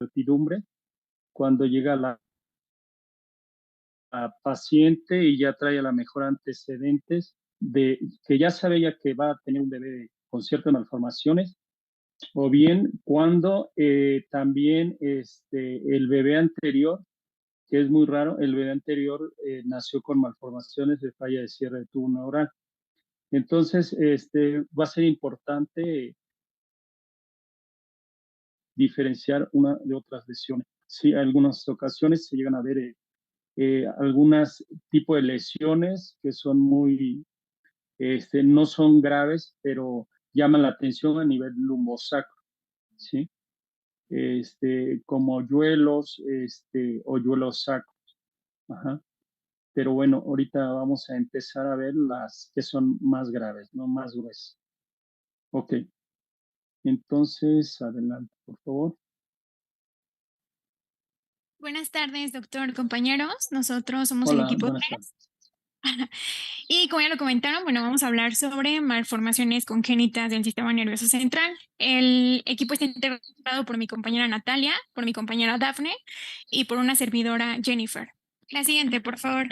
incertidumbre cuando llega la paciente y ya trae a la mejor antecedentes de que ya sabe ella que va a tener un bebé con ciertas malformaciones, o bien cuando también el bebé anterior, que es muy raro, el bebé anterior nació con malformaciones de falla de cierre de tubo neural. Entonces, va a ser importante diferenciar una de otras lesiones. Sí, en algunas ocasiones se llegan a ver algunas tipos de lesiones que son muy, no son graves, pero llaman la atención a nivel lumbosacro, ¿sí? Como hoyuelos, hoyuelos sacros. Ajá. Pero bueno, ahorita vamos a empezar a ver las que son más graves, ¿no? Más gruesas. Ok. Entonces, adelante, por favor. Buenas tardes, doctor, compañeros. Nosotros somos el Hola, equipo buenas tardes. 3 y como ya lo comentaron, bueno, vamos a hablar sobre malformaciones congénitas del sistema nervioso central. El equipo está integrado por mi compañera Natalia, por mi compañera Dafne y por una servidora Jennifer. La siguiente, por favor.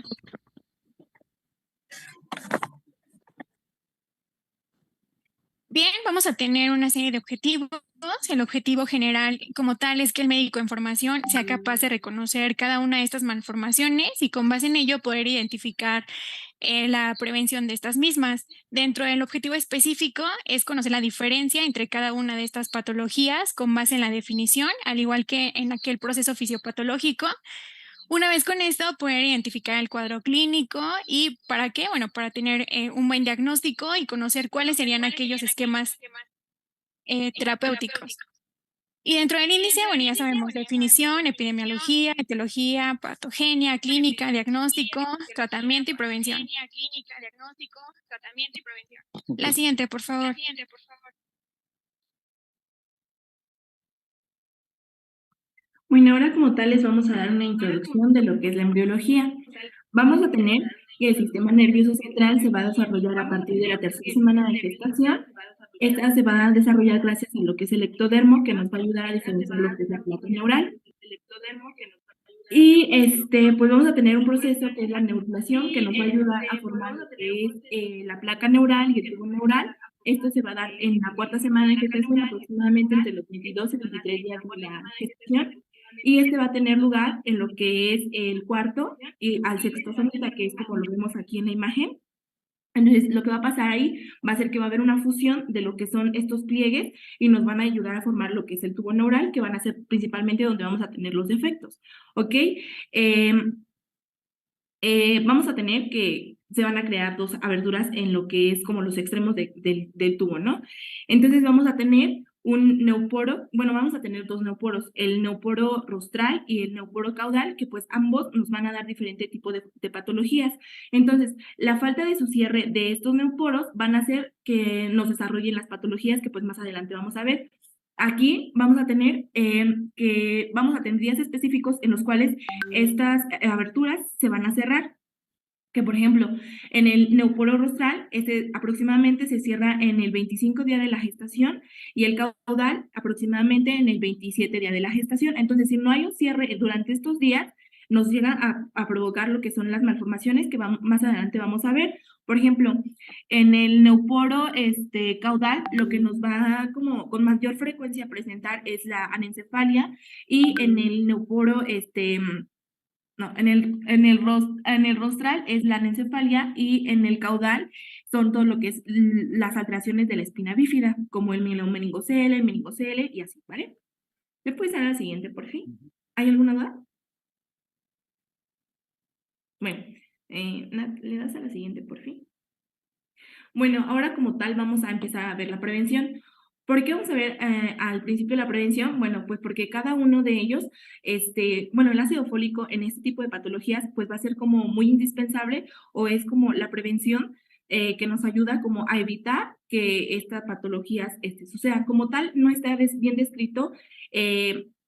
Bien, vamos a tener una serie de objetivos. El objetivo general como tal es que el médico en formación sea capaz de reconocer cada una de estas malformaciones y con base en ello poder identificar la prevención de estas mismas. Dentro del objetivo específico es conocer la diferencia entre cada una de estas patologías con base en la definición, al igual que en aquel proceso fisiopatológico. Una vez con esto, poder identificar el cuadro clínico y ¿para qué? Bueno, para tener un buen diagnóstico y conocer cuáles serían aquellos esquemas terapéuticos. Y dentro del índice, bueno, ya sabemos definición, epidemiología, etiología, patogenia, clínica, diagnóstico, tratamiento y prevención. Ok. La siguiente, por favor. Bueno, ahora como tal les vamos a dar una introducción de lo que es la embriología. Vamos a tener que el sistema nervioso central se va a desarrollar a partir de la tercera semana de gestación. Esta se va a desarrollar gracias a lo que es el ectodermo, que nos va a ayudar a diferenciar lo que es la placa neural. Y pues vamos a tener un proceso que es la neurulación, que nos va a ayudar a formar lo que es la placa neural y el tubo neural. Esto se va a dar en la cuarta semana de gestación, aproximadamente entre los 22 y 23 días de la gestación. Y este va a tener lugar en lo que es el cuarto y al sexto someta, que es como lo vemos aquí en la imagen. Entonces, lo que va a pasar ahí va a ser que va a haber una fusión de lo que son estos pliegues y nos van a ayudar a formar lo que es el tubo neural, que van a ser principalmente donde vamos a tener los defectos, ¿ok? Vamos a tener que se van a crear dos aberturas en lo que es como los extremos del tubo, ¿no? Entonces vamos a tener un neuporo, bueno, vamos a tener dos neuporos, el neuporo rostral y el neuporo caudal, que pues ambos nos van a dar diferente tipo de patologías. Entonces, la falta de su cierre de estos neuporos van a hacer que nos desarrollen las patologías que pues más adelante vamos a ver. Aquí vamos a tener días específicos en los cuales estas aberturas se van a cerrar, que por ejemplo, en el neuporo rostral, aproximadamente se cierra en el 25 día de la gestación y el caudal aproximadamente en el 27 día de la gestación. Entonces, si no hay un cierre durante estos días, nos llegan a provocar lo que son las malformaciones que más adelante vamos a ver. Por ejemplo, en el neuporo caudal, lo que nos va como con mayor frecuencia a presentar es la anencefalia, y en el neuporo no, en el rostral es la anencefalia, y en el caudal son todo lo que es las alteraciones de la espina bífida, como el mielomeningocele, el meningocele y así, ¿vale? ¿Me puedes dar la siguiente, por fin? ¿Hay alguna duda? Bueno, Nat, ¿le das a la siguiente, por fin? Bueno, ahora como tal vamos a empezar a ver la prevención. ¿Por qué vamos a ver al principio la prevención? Bueno, pues porque cada uno de ellos, bueno, el ácido fólico en este tipo de patologías, pues va a ser como muy indispensable, o es como la prevención que nos ayuda como a evitar que estas patologías sucedan. Como tal, no está bien descrito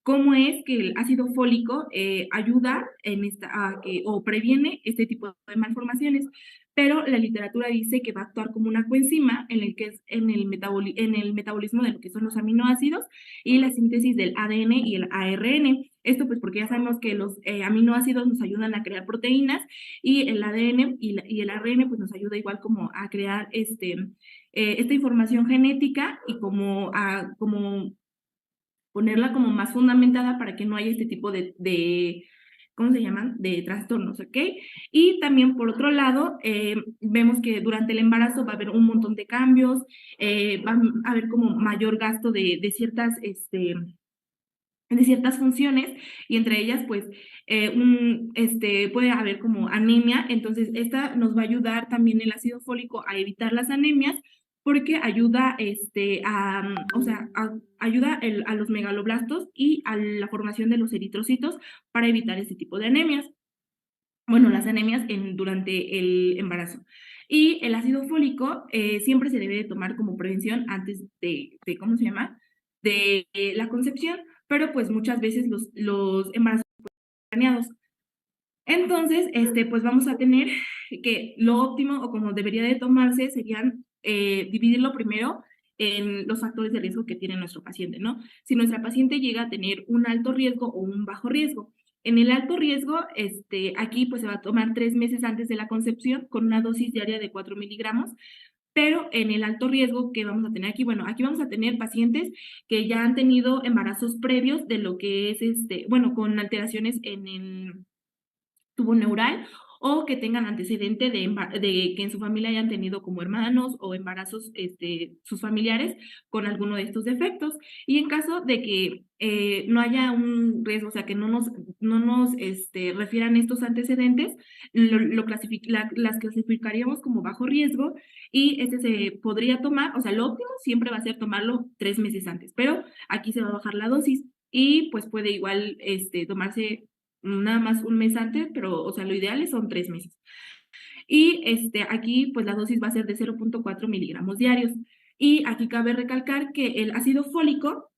cómo es que el ácido fólico ayuda en o previene este tipo de malformaciones. pero la literatura dice que va a actuar como una coenzima en el que es en el metabolismo de lo que son los aminoácidos y la síntesis del ADN y el ARN. Esto pues porque ya sabemos que los aminoácidos nos ayudan a crear proteínas y el ADN y el ARN pues nos ayuda igual como a crear esta información genética y como ponerla como más fundamentada para que no haya este tipo de ¿cómo se llaman? De trastornos, ¿ok? Y también, por otro lado, vemos que durante el embarazo va a haber un montón de cambios, va a haber como mayor gasto de ciertas funciones y entre ellas pues puede haber como anemia, entonces esta nos va a ayudar también el ácido fólico a evitar las anemias porque ayuda ayuda a los megaloblastos y a la formación de los eritrocitos para evitar este tipo de anemias. Bueno, las anemias durante el embarazo. Y el ácido fólico siempre se debe de tomar como prevención antes ¿cómo se llama? De la concepción, pero pues muchas veces los embarazos planeados. Entonces, pues vamos a tener que lo óptimo o como debería de tomarse serían dividirlo primero en los factores de riesgo que tiene nuestro paciente, ¿no? Si nuestra paciente llega a tener un alto riesgo o un bajo riesgo. En el alto riesgo, aquí pues se va a tomar 3 meses antes de la concepción con una dosis diaria de 4 miligramos, pero en el alto riesgo que vamos a tener aquí, bueno, aquí vamos a tener pacientes que ya han tenido embarazos previos de lo que es con alteraciones en el tubo neural o que tengan antecedente de que en su familia hayan tenido como hermanos o embarazos sus familiares con alguno de estos defectos. Y en caso de que no haya un riesgo, o sea, que no nos refieran estos antecedentes, las clasificaríamos como bajo riesgo y se podría tomar, o sea, lo óptimo siempre va a ser tomarlo 3 meses antes, pero aquí se va a bajar la dosis y pues puede igual tomarse nada más un mes antes, pero, o sea, lo ideal son 3 meses. Y aquí, pues la dosis va a ser de 0.4 miligramos diarios. Y aquí cabe recalcar que el ácido fólico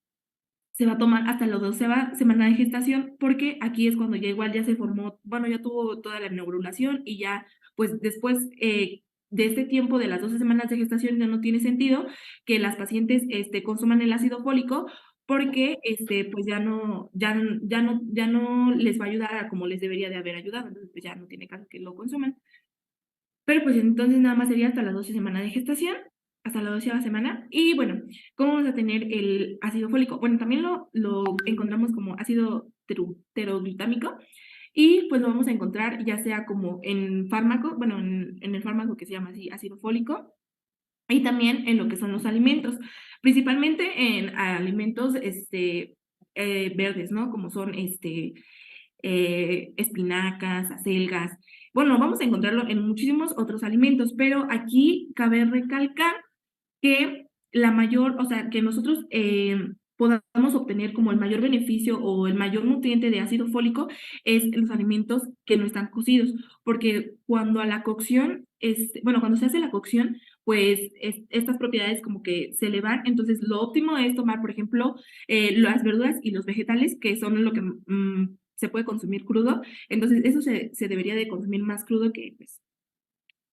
se va a tomar hasta la 12ª semana de gestación, porque aquí es cuando ya igual ya se formó, bueno, ya tuvo toda la neurulación y ya, pues después de este tiempo de las 12 semanas de gestación ya no tiene sentido que las pacientes consuman el ácido fólico porque pues ya no les va a ayudar a como les debería de haber ayudado, entonces pues ya no tiene caso que lo consuman. Pero pues entonces nada más sería hasta las 12 semanas de gestación, hasta la 12ª semana. Y bueno, ¿cómo vamos a tener el ácido fólico? Bueno, también lo encontramos como ácido pteroglutámico y pues lo vamos a encontrar ya sea como en fármaco, bueno, en el fármaco que se llama así ácido fólico y también en lo que son los alimentos, principalmente en alimentos verdes, ¿no? Como son espinacas, acelgas. Bueno, vamos a encontrarlo en muchísimos otros alimentos, pero aquí cabe recalcar que la mayor, o sea, que nosotros podamos obtener como el mayor beneficio o el mayor nutriente de ácido fólico es los alimentos que no están cocidos, porque cuando a la cocción, cuando se hace la cocción, pues estas propiedades como que se elevan, entonces lo óptimo es tomar, por ejemplo, las verduras y los vegetales, que son lo que se puede consumir crudo, entonces eso se debería de consumir más crudo que pues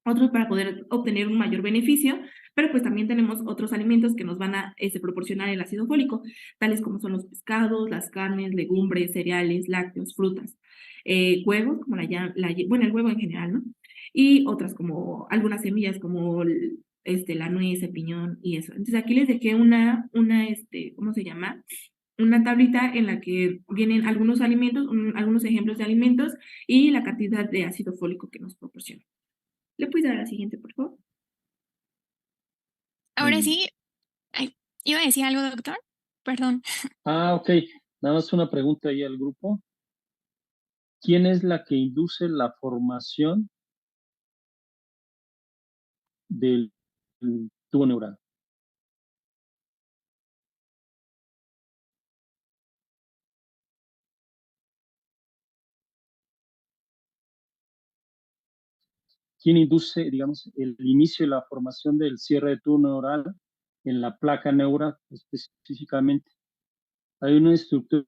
otros para poder obtener un mayor beneficio, pero pues también tenemos otros alimentos que nos van a proporcionar el ácido fólico, tales como son los pescados, las carnes, legumbres, cereales, lácteos, frutas, huevos, como el huevo en general, ¿no? Y otras como algunas semillas como la nuez, el piñón y eso. Entonces aquí les dejé ¿cómo se llama? Una tablita en la que vienen algunos alimentos, algunos ejemplos de alimentos y la cantidad de ácido fólico que nos proporciona. ¿Le puedes dar a la siguiente, por favor? Ahora sí, ay, iba a decir algo, doctor. Perdón. Ok. Nada más una pregunta ahí al grupo. ¿Quién es la que induce la formación del tubo neural? ¿Quién induce, digamos, el inicio de la formación del cierre de tubo neural en la placa neural específicamente? Hay una estructura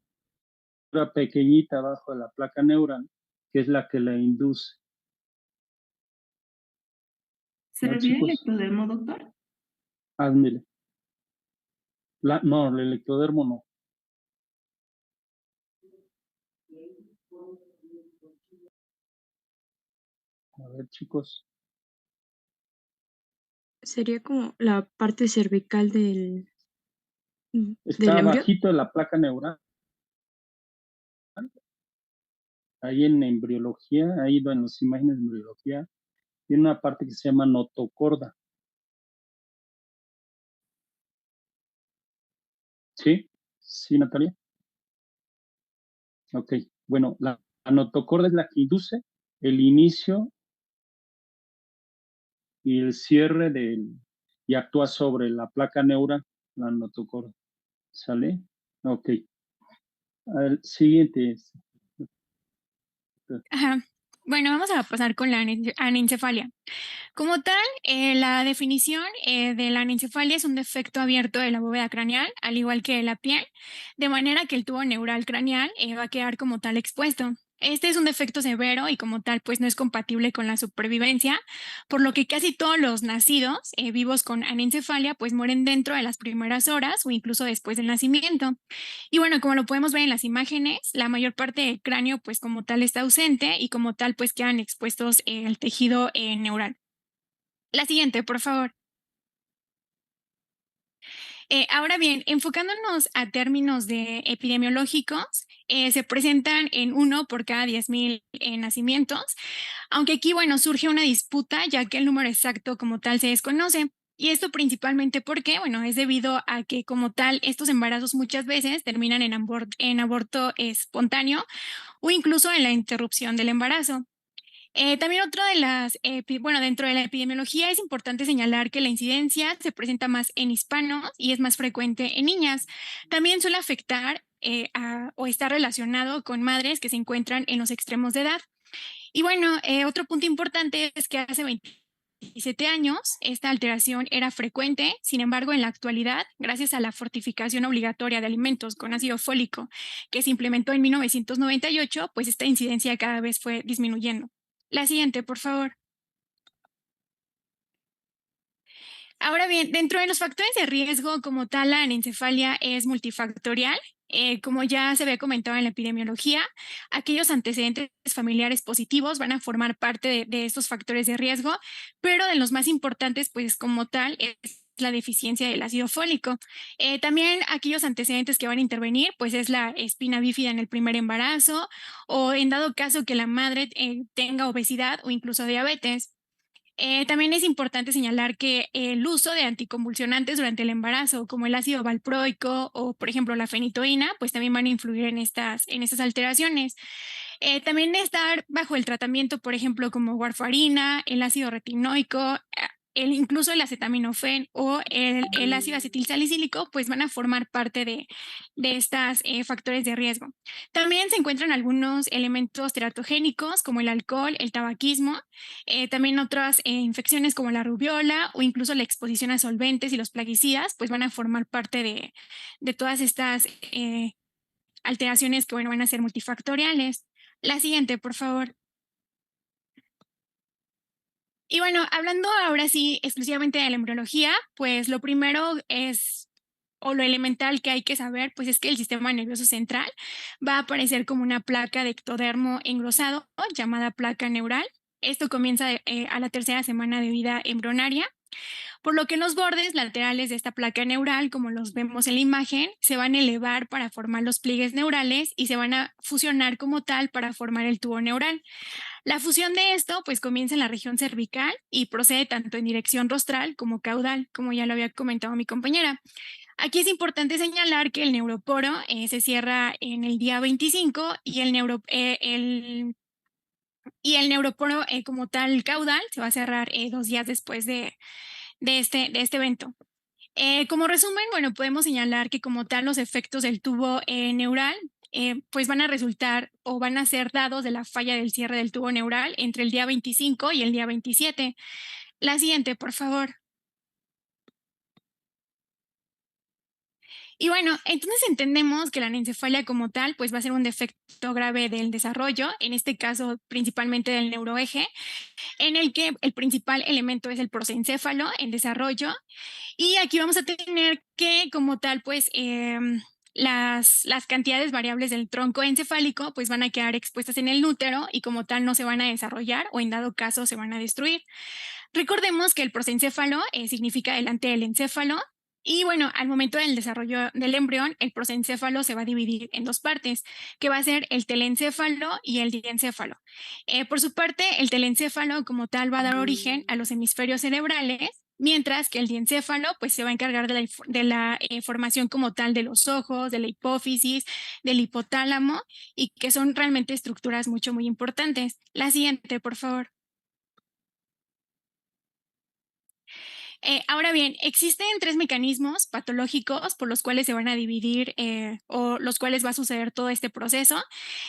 pequeñita abajo de la placa neural que es la que la induce. ¿Se ¿verdad, refiere al chicos? ectodermo, doctor? Ándele. No, el ectodermo no. A ver, chicos. Sería como la parte cervical del Está embrión. abajito de la placa neural. Ahí en embriología, ahí en las imágenes de embriología, tiene una parte que se llama notocorda. ¿Sí? ¿Sí, Natalia? Ok. Bueno, la notocorda es la que induce el inicio y el cierre y actúa sobre la placa neural, la notocorda. ¿Sale? Ok. Al siguiente. Ajá. Bueno, vamos a pasar con la anencefalia. Como tal, la definición de la anencefalia es un defecto abierto de la bóveda craneal, al igual que de la piel, de manera que el tubo neural craneal va a quedar como tal expuesto. Este es un defecto severo y como tal pues no es compatible con la supervivencia, por lo que casi todos los nacidos vivos con anencefalia pues mueren dentro de las primeras horas o incluso después del nacimiento. Y bueno, como lo podemos ver en las imágenes, la mayor parte del cráneo pues como tal está ausente y como tal pues quedan expuestos el tejido neural. La siguiente, por favor. Ahora bien, enfocándonos a términos de epidemiológicos, se presentan en 1 por cada 10,000 nacimientos, aunque aquí, bueno, surge una disputa ya que el número exacto como tal se desconoce. Y esto principalmente porque, bueno, es debido a que como tal estos embarazos muchas veces terminan en aborto espontáneo o incluso en la interrupción del embarazo. También otra de bueno, dentro de la epidemiología es importante señalar que la incidencia se presenta más en hispanos y es más frecuente en niñas. También suele afectar o está relacionado con madres que se encuentran en los extremos de edad. Y bueno, otro punto importante es que hace 27 años esta alteración era frecuente, sin embargo, en la actualidad, gracias a la fortificación obligatoria de alimentos con ácido fólico que se implementó en 1998, pues esta incidencia cada vez fue disminuyendo. La siguiente, por favor. Ahora bien, dentro de los factores de riesgo como tal, la anencefalia es multifactorial. Como ya se había comentado en la epidemiología, aquellos antecedentes familiares positivos van a formar parte de estos factores de riesgo, pero de los más importantes, pues como tal, es la deficiencia del ácido fólico. También aquellos antecedentes que van a intervenir, pues es la espina bífida en el primer embarazo o en dado caso que la madre tenga obesidad o incluso diabetes. También es importante señalar que el uso de anticonvulsionantes durante el embarazo, como el ácido valproico o, por ejemplo, la fenitoína, pues también van a influir en estas alteraciones. También estar bajo el tratamiento, por ejemplo, como warfarina, el ácido retinoico, incluso el acetaminofén o el ácido acetilsalicílico, pues van a formar parte de estos factores de riesgo. También se encuentran algunos elementos teratogénicos como el alcohol, el tabaquismo, también otras infecciones como la rubiola o incluso la exposición a solventes y los plaguicidas, pues van a formar parte de todas estas alteraciones que bueno, van a ser multifactoriales. La siguiente, por favor. Y bueno, hablando ahora sí exclusivamente de la embriología, pues lo primero es, o lo elemental que hay que saber, pues es que el sistema nervioso central va a aparecer como una placa de ectodermo engrosado llamada placa neural. Esto comienza a la tercera semana de vida embrionaria, por lo que los bordes laterales de esta placa neural, como los vemos en la imagen, se van a elevar para formar los pliegues neurales y se van a fusionar como tal para formar el tubo neural. La fusión de esto pues comienza en la región cervical y procede tanto en dirección rostral como caudal, como ya lo había comentado mi compañera. Aquí es importante señalar que el neuroporo se cierra en el día 25 y el neuroporo como tal caudal se va a cerrar 2 días después de este evento. Como resumen, bueno, podemos señalar que como tal los efectos del tubo neural pues van a resultar o van a ser dados de la falla del cierre del tubo neural entre el día 25 y el día 27. La siguiente, por favor. Y bueno, entonces entendemos que la anencefalia como tal, pues va a ser un defecto grave del desarrollo, en este caso principalmente del neuroeje, en el que el principal elemento es el prosencéfalo en desarrollo. Y aquí vamos a tener que como tal, pues las cantidades variables del tronco encefálico pues van a quedar expuestas en el útero y como tal no se van a desarrollar o en dado caso se van a destruir. Recordemos que el prosencéfalo significa delante del encéfalo. Y bueno, al momento del desarrollo del embrión, el prosencéfalo se va a dividir en dos partes, que va a ser el telencéfalo y el diencéfalo. Por su parte, el telencéfalo como tal va a dar origen a los hemisferios cerebrales, mientras que el diencéfalo pues se va a encargar de la formación como tal de los ojos, de la hipófisis, del hipotálamo, y que son realmente estructuras muy importantes. La siguiente, por favor. Ahora bien, existen tres mecanismos patológicos por los cuales se van a dividir o los cuales va a suceder todo este proceso.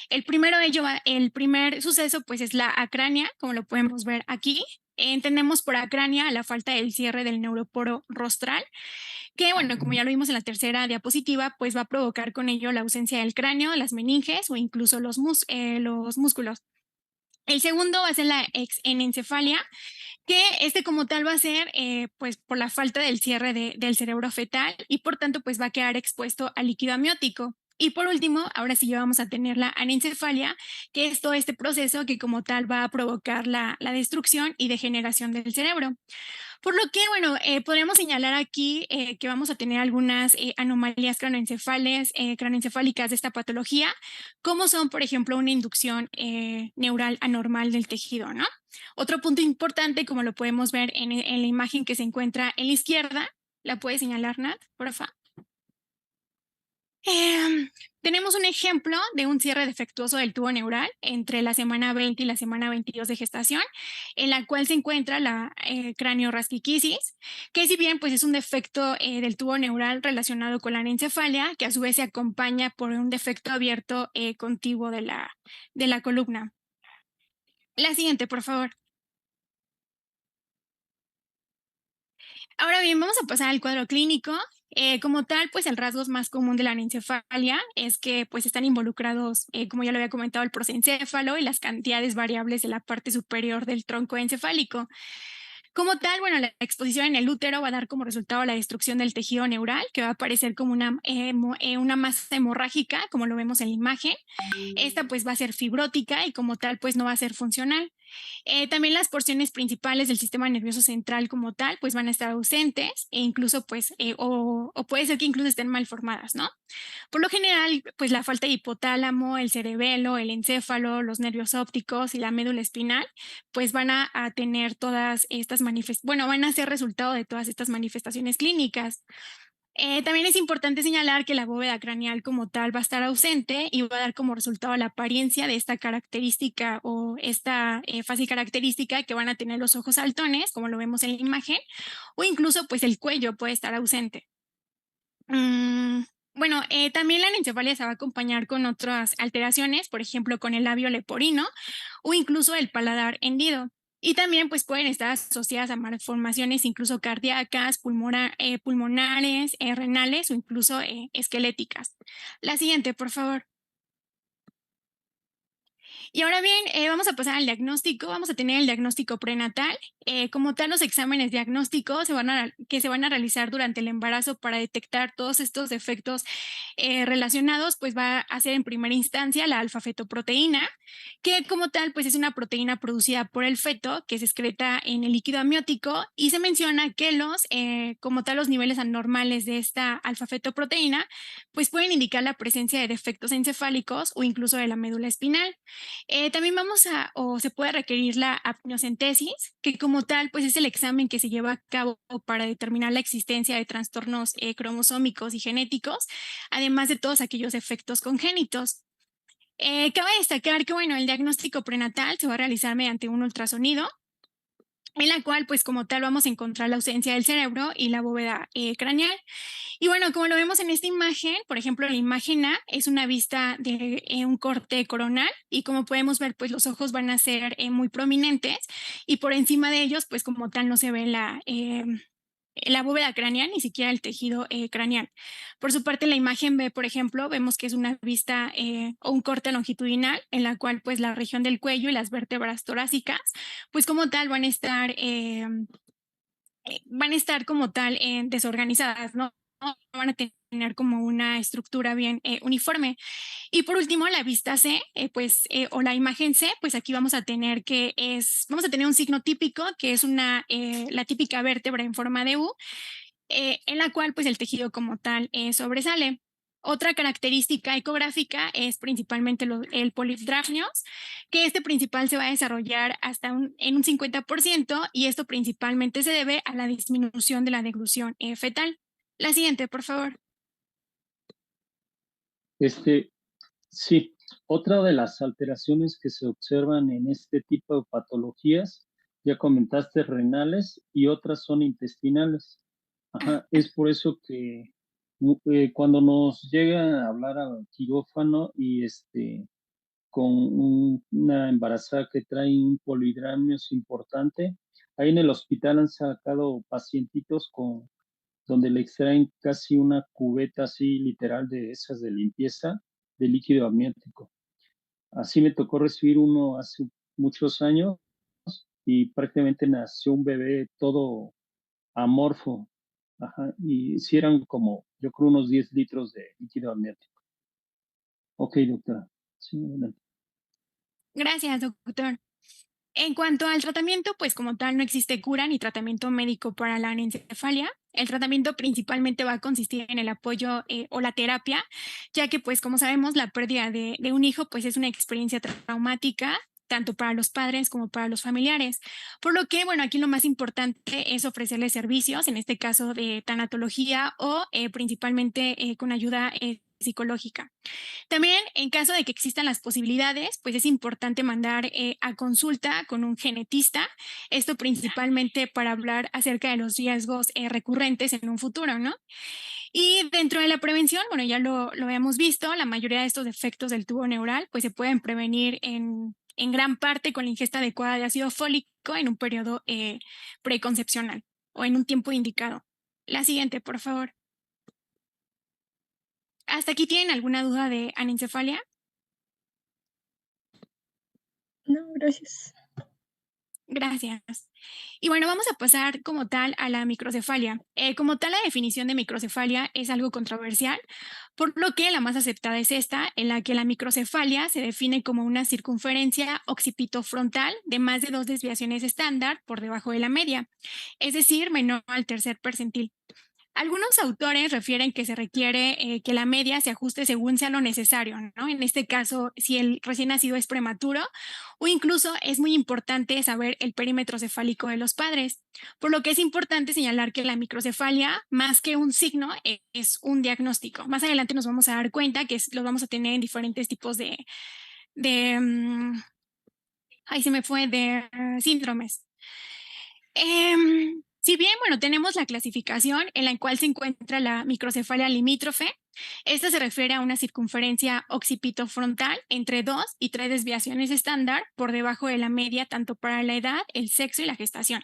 El primer suceso pues es la acrania, como lo podemos ver aquí. Entendemos por acrania la falta del cierre del neuroporo rostral, que bueno, como ya lo vimos en la tercera diapositiva, pues va a provocar con ello la ausencia del cráneo, las meninges o incluso los músculos. El segundo va a ser la exenencefalia, que este como tal va a ser pues por la falta del cierre del cerebro fetal y por tanto pues va a quedar expuesto al líquido amniótico. Y por último, ahora sí ya vamos a tener la anencefalia, que es todo este proceso que como tal va a provocar la destrucción y degeneración del cerebro. Por lo que, bueno, podemos señalar aquí que vamos a tener algunas anomalías cranoencefálicas de esta patología, como son, por ejemplo, una inducción neural anormal del tejido, ¿no? Otro punto importante, como lo podemos ver en la imagen que se encuentra en la izquierda, ¿la puede señalar, Nat, porfa? Tenemos un ejemplo de un cierre defectuoso del tubo neural entre la semana 20 y la semana 22 de gestación, en la cual se encuentra la craniorasquiquisis, que si bien pues, es un defecto del tubo neural relacionado con la anencefalia, que a su vez se acompaña por un defecto abierto contiguo de la columna. La siguiente, por favor. Ahora bien, vamos a pasar al cuadro clínico. Como tal, pues el rasgo más común de la anencefalia es que pues están involucrados, como ya lo había comentado, el prosencéfalo y las cantidades variables de la parte superior del tronco encefálico. Como tal, bueno, la exposición en el útero va a dar como resultado la destrucción del tejido neural, que va a aparecer como una masa hemorrágica, como lo vemos en la imagen. Esta pues va a ser fibrótica y como tal pues no va a ser funcional. También las porciones principales del sistema nervioso central como tal, pues van a estar ausentes e incluso pues, o puede ser que incluso estén mal formadas, ¿no? Por lo general, pues la falta de hipotálamo, el cerebelo, el encéfalo, los nervios ópticos y la médula espinal, pues van a tener todas estas van a ser resultado de todas estas manifestaciones clínicas. También es importante señalar que la bóveda craneal como tal va a estar ausente y va a dar como resultado la apariencia de esta característica o esta fácil característica que van a tener los ojos saltones, como lo vemos en la imagen, o incluso pues el cuello puede estar ausente. Bueno, también la anencefalia se va a acompañar con otras alteraciones, por ejemplo, con el labio leporino o incluso el paladar hendido. Y también pues pueden estar asociadas a malformaciones incluso cardíacas, pulmonares, renales o incluso esqueléticas. La siguiente, por favor. Y ahora bien, vamos a pasar al diagnóstico. Vamos a tener el diagnóstico prenatal. Como tal, los exámenes diagnósticos que se van a realizar durante el embarazo para detectar todos estos defectos relacionados, pues va a ser en primera instancia la alfa-fetoproteína, que como tal, pues es una proteína producida por el feto que se excreta en el líquido amniótico y se menciona que como tal, los niveles anormales de esta alfa-fetoproteína, pues pueden indicar la presencia de defectos encefálicos o incluso de la médula espinal. También o se puede requerir la apniocentesis, que como tal, pues es el examen que se lleva a cabo para determinar la existencia de trastornos cromosómicos y genéticos, además de todos aquellos efectos congénitos. Cabe destacar que, bueno, el diagnóstico prenatal se va a realizar mediante un ultrasonido, en la cual, pues como tal, vamos a encontrar la ausencia del cerebro y la bóveda craneal. Y bueno, como lo vemos en esta imagen, por ejemplo, la imagen A es una vista de un corte coronal y como podemos ver, pues los ojos van a ser muy prominentes y por encima de ellos, pues como tal no se ve la bóveda craneal, ni siquiera el tejido craneal. Por su parte, en la imagen B, por ejemplo, vemos que es una vista o un corte longitudinal en la cual pues la región del cuello y las vértebras torácicas pues como tal van a estar como tal desorganizadas, ¿no? No van a tener como una estructura bien uniforme. Y por último, la vista C, o la imagen C, pues aquí vamos a tener vamos a tener un signo típico que es la típica vértebra en forma de U, en la cual pues el tejido como tal sobresale. Otra característica ecográfica es principalmente el polipdrafnios, que este principal se va a desarrollar en un 50% y esto principalmente se debe a la disminución de la deglución fetal. La siguiente, por favor. Este, sí, otra de las alteraciones que se observan en este tipo de patologías, ya comentaste renales y otras son intestinales. Ajá, es por eso que cuando nos llega a hablar al quirófano y con una embarazada que trae un polidramnios importante, ahí en el hospital han sacado pacientitos donde le extraen casi una cubeta así literal de esas de limpieza de líquido amniótico. Así me tocó recibir uno hace muchos años y prácticamente nació un bebé todo amorfo. Ajá, y si eran como, yo creo, unos 10 litros de líquido amniótico. Ok, doctora. Sí, adelante. Gracias, doctor. En cuanto al tratamiento, pues como tal no existe cura ni tratamiento médico para la anencefalia. El tratamiento principalmente va a consistir en el apoyo o la terapia, ya que pues como sabemos la pérdida de un hijo pues es una experiencia traumática tanto para los padres como para los familiares. Por lo que, bueno, aquí lo más importante es ofrecerles servicios, en este caso de tanatología o principalmente con ayuda psicológica. También, en caso de que existan las posibilidades, pues es importante mandar a consulta con un genetista, esto principalmente para hablar acerca de los riesgos recurrentes en un futuro, ¿no? Y dentro de la prevención, bueno, ya lo hemos visto, la mayoría de estos defectos del tubo neural, pues se pueden prevenir en gran parte con la ingesta adecuada de ácido fólico en un periodo preconcepcional o en un tiempo indicado. La siguiente, por favor. ¿Hasta aquí tienen alguna duda de anencefalia? No, gracias. Gracias. Y bueno, vamos a pasar como tal a la microcefalia. Como tal, la definición de microcefalia es algo controversial, por lo que la más aceptada es esta, en la que la microcefalia se define como una circunferencia occipitofrontal de más de 2 desviaciones estándar por debajo de la media, es decir, menor al tercer percentil. Algunos autores refieren que se requiere que la media se ajuste según sea lo necesario, ¿no? En este caso, si el recién nacido es prematuro o incluso es muy importante saber el perímetro cefálico de los padres, por lo que es importante señalar que la microcefalia, más que un signo, es un diagnóstico. Más adelante nos vamos a dar cuenta que lo vamos a tener en diferentes tipos de ahí se me fue, de síndromes. Si bien, bueno, tenemos la clasificación en la cual se encuentra la microcefalia limítrofe. Esta se refiere a una circunferencia occipitofrontal entre 2 y 3 desviaciones estándar por debajo de la media tanto para la edad, el sexo y la gestación.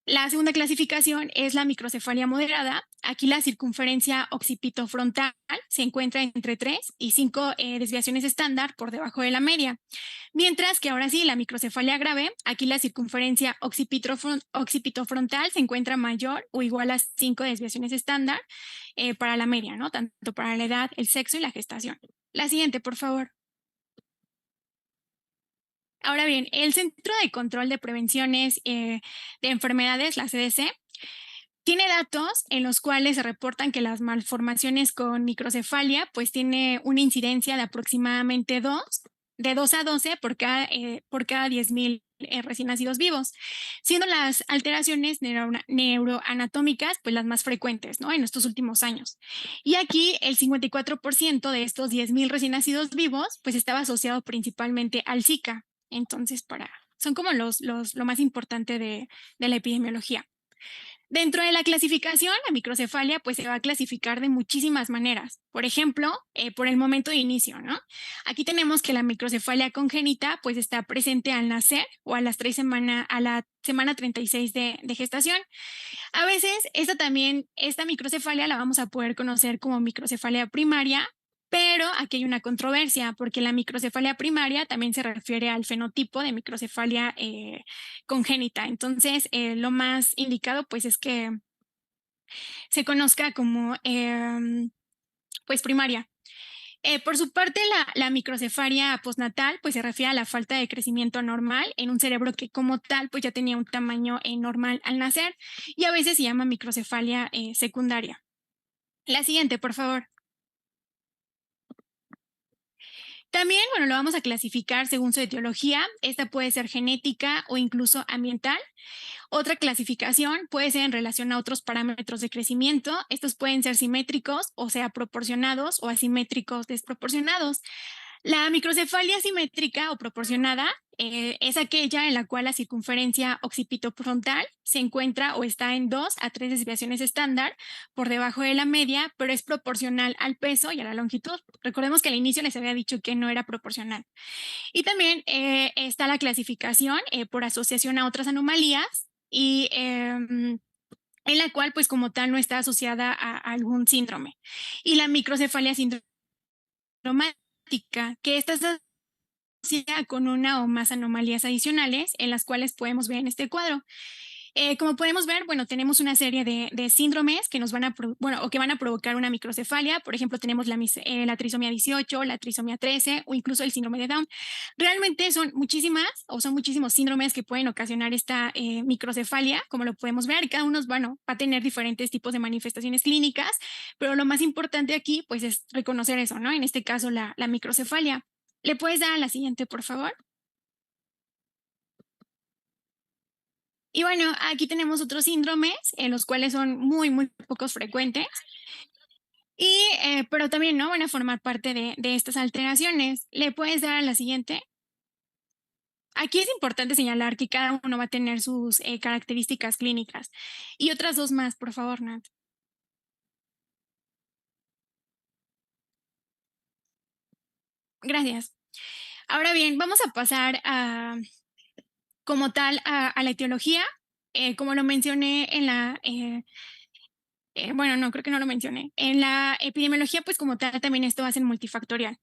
La segunda clasificación es la microcefalia moderada. Aquí la circunferencia occipitofrontal se encuentra entre 3 y 5 desviaciones estándar por debajo de la media. Mientras que ahora sí, la microcefalia grave, aquí la circunferencia occipitofrontal se encuentra mayor o igual a 5 desviaciones estándar para la media, ¿no? Tanto para la edad, el sexo y la gestación. La siguiente, por favor. Ahora bien, el Centro de Control de Prevenciones de Enfermedades, la CDC, tiene datos en los cuales se reportan que las malformaciones con microcefalia pues tiene una incidencia de aproximadamente de 2 a 12 por cada 10,000 recién nacidos vivos, siendo las alteraciones neuroanatómicas pues las más frecuentes, ¿no? En estos últimos años. Y aquí el 54% de estos 10,000 recién nacidos vivos pues estaba asociado principalmente al Zika. Entonces, son como lo más importante de la epidemiología. Dentro de la clasificación, la microcefalia pues se va a clasificar de muchísimas maneras. Por ejemplo, por el momento de inicio, ¿no? Aquí tenemos que la microcefalia congénita pues está presente al nacer o a las 3 semanas, a la semana 36 de gestación. A veces esta microcefalia la vamos a poder conocer como microcefalia primaria, pero aquí hay una controversia porque la microcefalia primaria también se refiere al fenotipo de microcefalia congénita. Entonces, lo más indicado pues es que se conozca como pues primaria. Por su parte, la microcefalia postnatal pues se refiere a la falta de crecimiento normal en un cerebro que como tal pues ya tenía un tamaño normal al nacer y a veces se llama microcefalia secundaria. La siguiente, por favor. También, bueno, lo vamos a clasificar según su etiología. Esta puede ser genética o incluso ambiental. Otra clasificación puede ser en relación a otros parámetros de crecimiento. Estos pueden ser simétricos, o sea, proporcionados o asimétricos desproporcionados. La microcefalia simétrica o proporcionada es aquella en la cual la circunferencia occipitofrontal se encuentra o está en 2 a 3 desviaciones estándar por debajo de la media, pero es proporcional al peso y a la longitud. Recordemos que al inicio les había dicho que no era proporcional. Y también está la clasificación por asociación a otras anomalías y en la cual pues como tal no está asociada a algún síndrome. Y la microcefalia sindromática, que esta es asociada con una o más anomalías adicionales en las cuales podemos ver en este cuadro. Como podemos ver, bueno, tenemos una serie de síndromes que nos van a, o que van a provocar una microcefalia. Por ejemplo, tenemos la trisomía 18, la trisomía 13 o incluso el síndrome de Down. Realmente son muchísimos síndromes que pueden ocasionar esta microcefalia, como lo podemos ver. Cada uno, bueno, va a tener diferentes tipos de manifestaciones clínicas, pero lo más importante aquí, pues, es reconocer eso, ¿no? En este caso, la microcefalia. ¿Le puedes dar a la siguiente, por favor? Y bueno, aquí tenemos otros síndromes, los cuales son muy, muy pocos frecuentes, pero también no van a formar parte de estas alteraciones. ¿Le puedes dar a la siguiente? Aquí es importante señalar que cada uno va a tener sus características clínicas. Y otras dos más, por favor, Nat. Gracias. Ahora bien, vamos a pasar como tal a la etiología. Como lo mencioné en la bueno, no, creo que no lo mencioné. En la epidemiología, pues como tal, también esto va a ser multifactorial.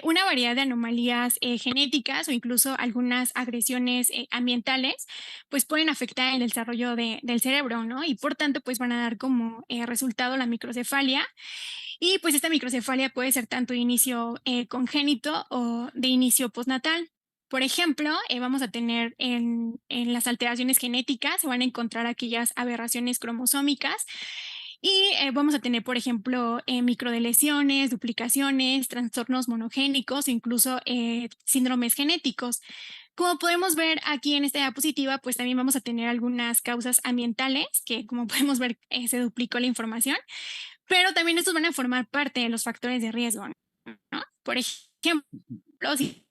Una variedad de anomalías genéticas o incluso algunas agresiones ambientales, pues pueden afectar el desarrollo del cerebro, ¿no? Y por tanto, pues van a dar como resultado la microcefalia. Y pues esta microcefalia puede ser tanto de inicio congénito o de inicio postnatal. Por ejemplo, vamos a tener en las alteraciones genéticas, se van a encontrar aquellas aberraciones cromosómicas y vamos a tener, por ejemplo, microdeleciones, duplicaciones, trastornos monogénicos, incluso síndromes genéticos. Como podemos ver aquí en esta diapositiva, pues también vamos a tener algunas causas ambientales, que como podemos ver se duplicó la información, pero también estos van a formar parte de los factores de riesgo, ¿no? Por ejemplo, si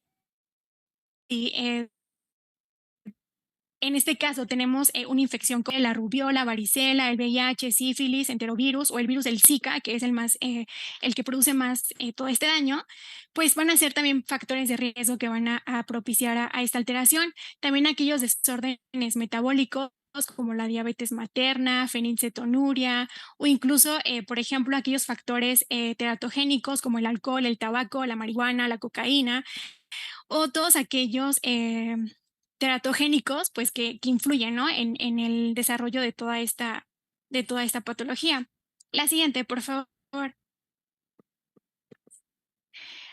en este caso tenemos una infección como la rubiola, varicela, el VIH, sífilis, enterovirus o el virus del Zika, que es el que produce más todo este daño, pues van a ser también factores de riesgo que van a propiciar a esta alteración. También aquellos desórdenes metabólicos como la diabetes materna, fenilcetonuria o incluso, por ejemplo, aquellos factores teratogénicos como el alcohol, el tabaco, la marihuana, la cocaína o todos aquellos teratogénicos pues que influyen, ¿no? en el desarrollo de toda esta patología. La siguiente, por favor.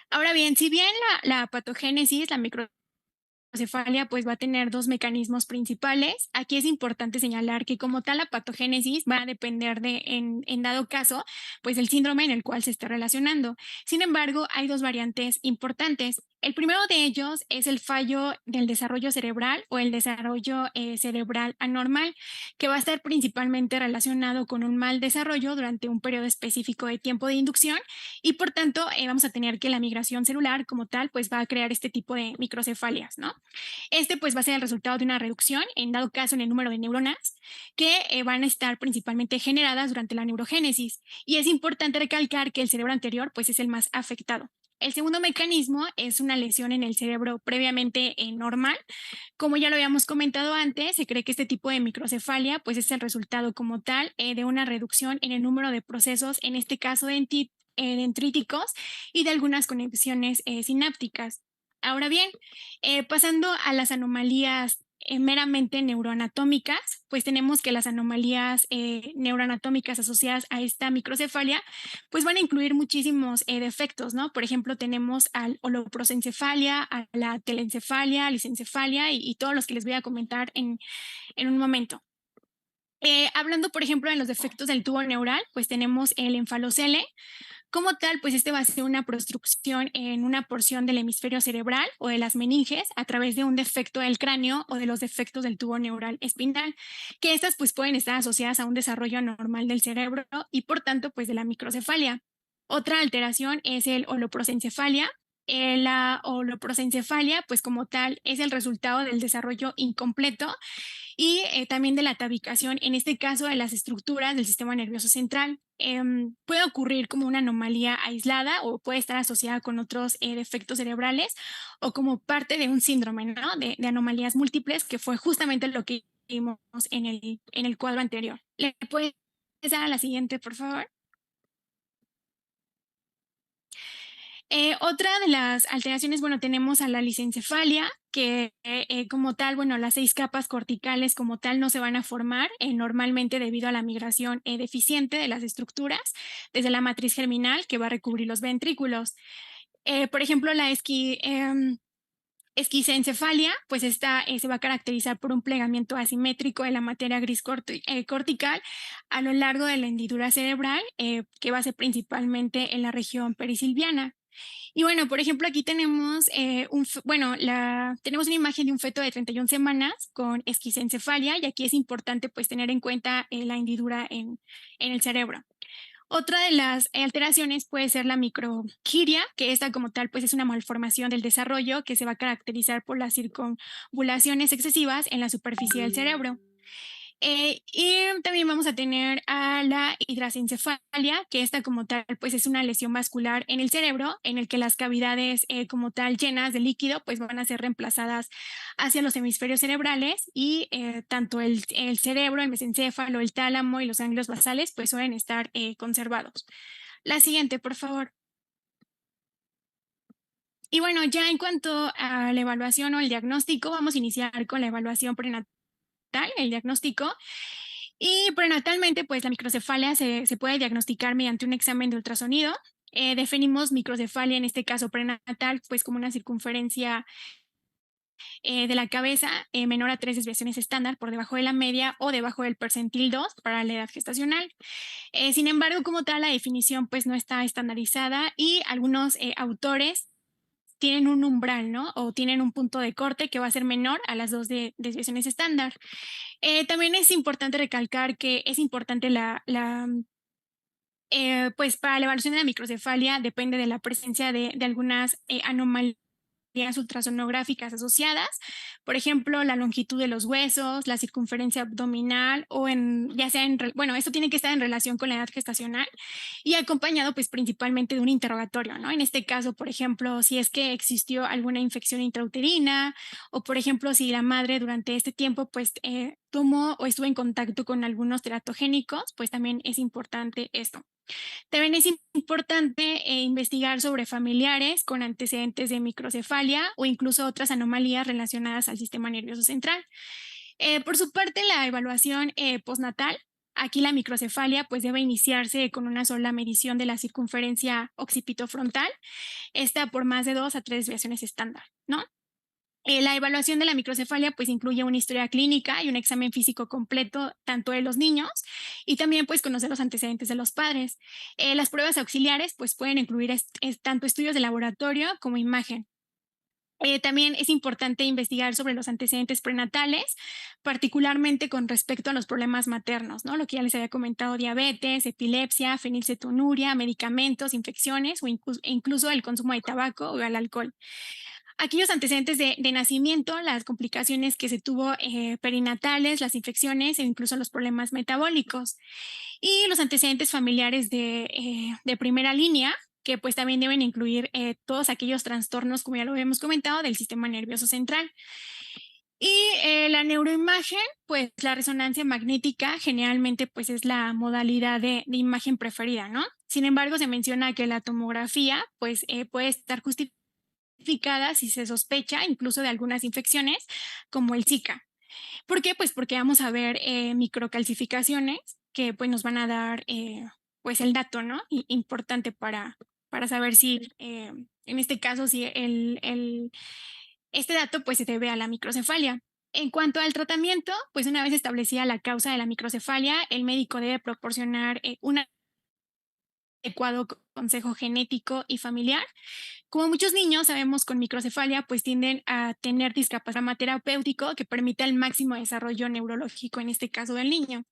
Ahora bien, si bien la patogénesis, la microcefalia pues va a tener dos mecanismos principales. Aquí es importante señalar que como tal la patogénesis va a depender en dado caso, pues el síndrome en el cual se esté relacionando. Sin embargo, hay dos variantes importantes. El primero de ellos es el fallo del desarrollo cerebral o el desarrollo cerebral anormal, que va a estar principalmente relacionado con un mal desarrollo durante un periodo específico de tiempo de inducción y por tanto vamos a tener que la migración celular como tal pues va a crear este tipo de microcefalias, ¿no? Pues va a ser el resultado de una reducción, en dado caso en el número de neuronas, que van a estar principalmente generadas durante la neurogénesis. Y es importante recalcar que el cerebro anterior pues es el más afectado. El segundo mecanismo es una lesión en el cerebro previamente normal. Como ya lo habíamos comentado antes, se cree que este tipo de microcefalia pues es el resultado como tal de una reducción en el número de procesos, en este caso dendríticos y de algunas conexiones sinápticas. Ahora bien, pasando a las anomalías meramente neuroanatómicas, pues tenemos que las anomalías neuroanatómicas asociadas a esta microcefalia, pues van a incluir muchísimos defectos, ¿no? Por ejemplo, tenemos al holoprosencefalia, a la telencefalia, lisencefalia y todos los que les voy a comentar en un momento. Hablando, por ejemplo, de los defectos del tubo neural, pues tenemos el enfalocele. Como tal, pues va a ser una obstrucción en una porción del hemisferio cerebral o de las meninges a través de un defecto del cráneo o de los defectos del tubo neural espinal, que estas pues pueden estar asociadas a un desarrollo anormal del cerebro y por tanto pues de la microcefalia. Otra alteración es el holoprosencefalia. La holoprosencefalia pues como tal es el resultado del desarrollo incompleto y también de la tabicación, en este caso de las estructuras del sistema nervioso central. Puede ocurrir como una anomalía aislada o puede estar asociada con otros defectos cerebrales o como parte de un síndrome, ¿no? De anomalías múltiples, que fue justamente lo que vimos en el cuadro anterior. ¿Le puedes dar a la siguiente, por favor? Otra de las alteraciones, bueno, tenemos a la lisencefalia, que como tal, bueno, las 6 capas corticales como tal no se van a formar normalmente debido a la migración deficiente de las estructuras desde la matriz germinal que va a recubrir los ventrículos. Por ejemplo, la esquisencefalia, pues esta se va a caracterizar por un plegamiento asimétrico de la materia gris cortical a lo largo de la hendidura cerebral, que va a ser principalmente en la región perisilviana. Y bueno, por ejemplo, aquí tenemos, tenemos una imagen de un feto de 31 semanas con esquisencefalia y aquí es importante pues tener en cuenta la hendidura en el cerebro. Otra de las alteraciones puede ser la microgiria, que esta como tal pues es una malformación del desarrollo que se va a caracterizar por las circunvulaciones excesivas en la superficie del cerebro. Y también vamos a tener a la hidrascencefalia, que esta como tal pues es una lesión vascular en el cerebro en el que las cavidades como tal llenas de líquido pues van a ser reemplazadas hacia los hemisferios cerebrales y tanto el cerebro, el mesencéfalo, el tálamo y los ganglios basales pues suelen estar conservados. La siguiente, por favor. Y bueno, ya en cuanto a la evaluación o el diagnóstico, vamos a iniciar con la evaluación prenatal, el diagnóstico. Y prenatalmente, pues la microcefalia se puede diagnosticar mediante un examen de ultrasonido. Definimos microcefalia, en este caso prenatal, pues como una circunferencia de la cabeza menor a 3 desviaciones estándar por debajo de la media o debajo del percentil 2 para la edad gestacional. Sin embargo, como tal, la definición pues no está estandarizada y algunos autores tienen un umbral, ¿no? O tienen un punto de corte que va a ser menor a las 2 desviaciones estándar. También es importante recalcar que es importante pues para la evaluación de la microcefalia depende de la presencia de algunas anomalías ultrasonográficas asociadas, por ejemplo, la longitud de los huesos, la circunferencia abdominal o bueno, esto tiene que estar en relación con la edad gestacional y acompañado pues principalmente de un interrogatorio, ¿no? En este caso, por ejemplo, si es que existió alguna infección intrauterina o, por ejemplo, si la madre durante este tiempo pues tomó o estuvo en contacto con algunos teratogénicos, pues también es importante esto. También es importante investigar sobre familiares con antecedentes de microcefalia o incluso otras anomalías relacionadas al sistema nervioso central. Por su parte, la evaluación postnatal, aquí la microcefalia pues debe iniciarse con una sola medición de la circunferencia occipitofrontal, esta por más de 2 a 3 desviaciones estándar, ¿no? La evaluación de la microcefalia pues incluye una historia clínica y un examen físico completo tanto de los niños y también pues conocer los antecedentes de los padres. Las pruebas auxiliares pues pueden incluir tanto estudios de laboratorio como imagen. También es importante investigar sobre los antecedentes prenatales, particularmente con respecto a los problemas maternos, ¿no? Lo que ya les había comentado, diabetes, epilepsia, fenilcetonuria, medicamentos, infecciones o incluso el consumo de tabaco o el alcohol. aquellos antecedentes de nacimiento, las complicaciones que se tuvo perinatales, las infecciones e incluso los problemas metabólicos. Y los antecedentes familiares de primera línea, que pues también deben incluir todos aquellos trastornos, como ya lo habíamos comentado, del sistema nervioso central. Y la neuroimagen, pues la resonancia magnética generalmente pues es la modalidad de imagen preferida, ¿no? Sin embargo, se menciona que la tomografía pues puede estar justificada si se sospecha incluso de algunas infecciones como el Zika. ¿Por qué? Pues porque vamos a ver microcalcificaciones que pues nos van a dar pues el dato, ¿no? Importante para saber si en este caso si este dato pues se debe a la microcefalia. En cuanto al tratamiento, pues una vez establecida la causa de la microcefalia, el médico debe proporcionar un adecuado consejo genético y familiar. Como muchos niños sabemos con microcefalia, pues tienden a tener discapacidad terapéutico que permita el máximo desarrollo neurológico en este caso del niño.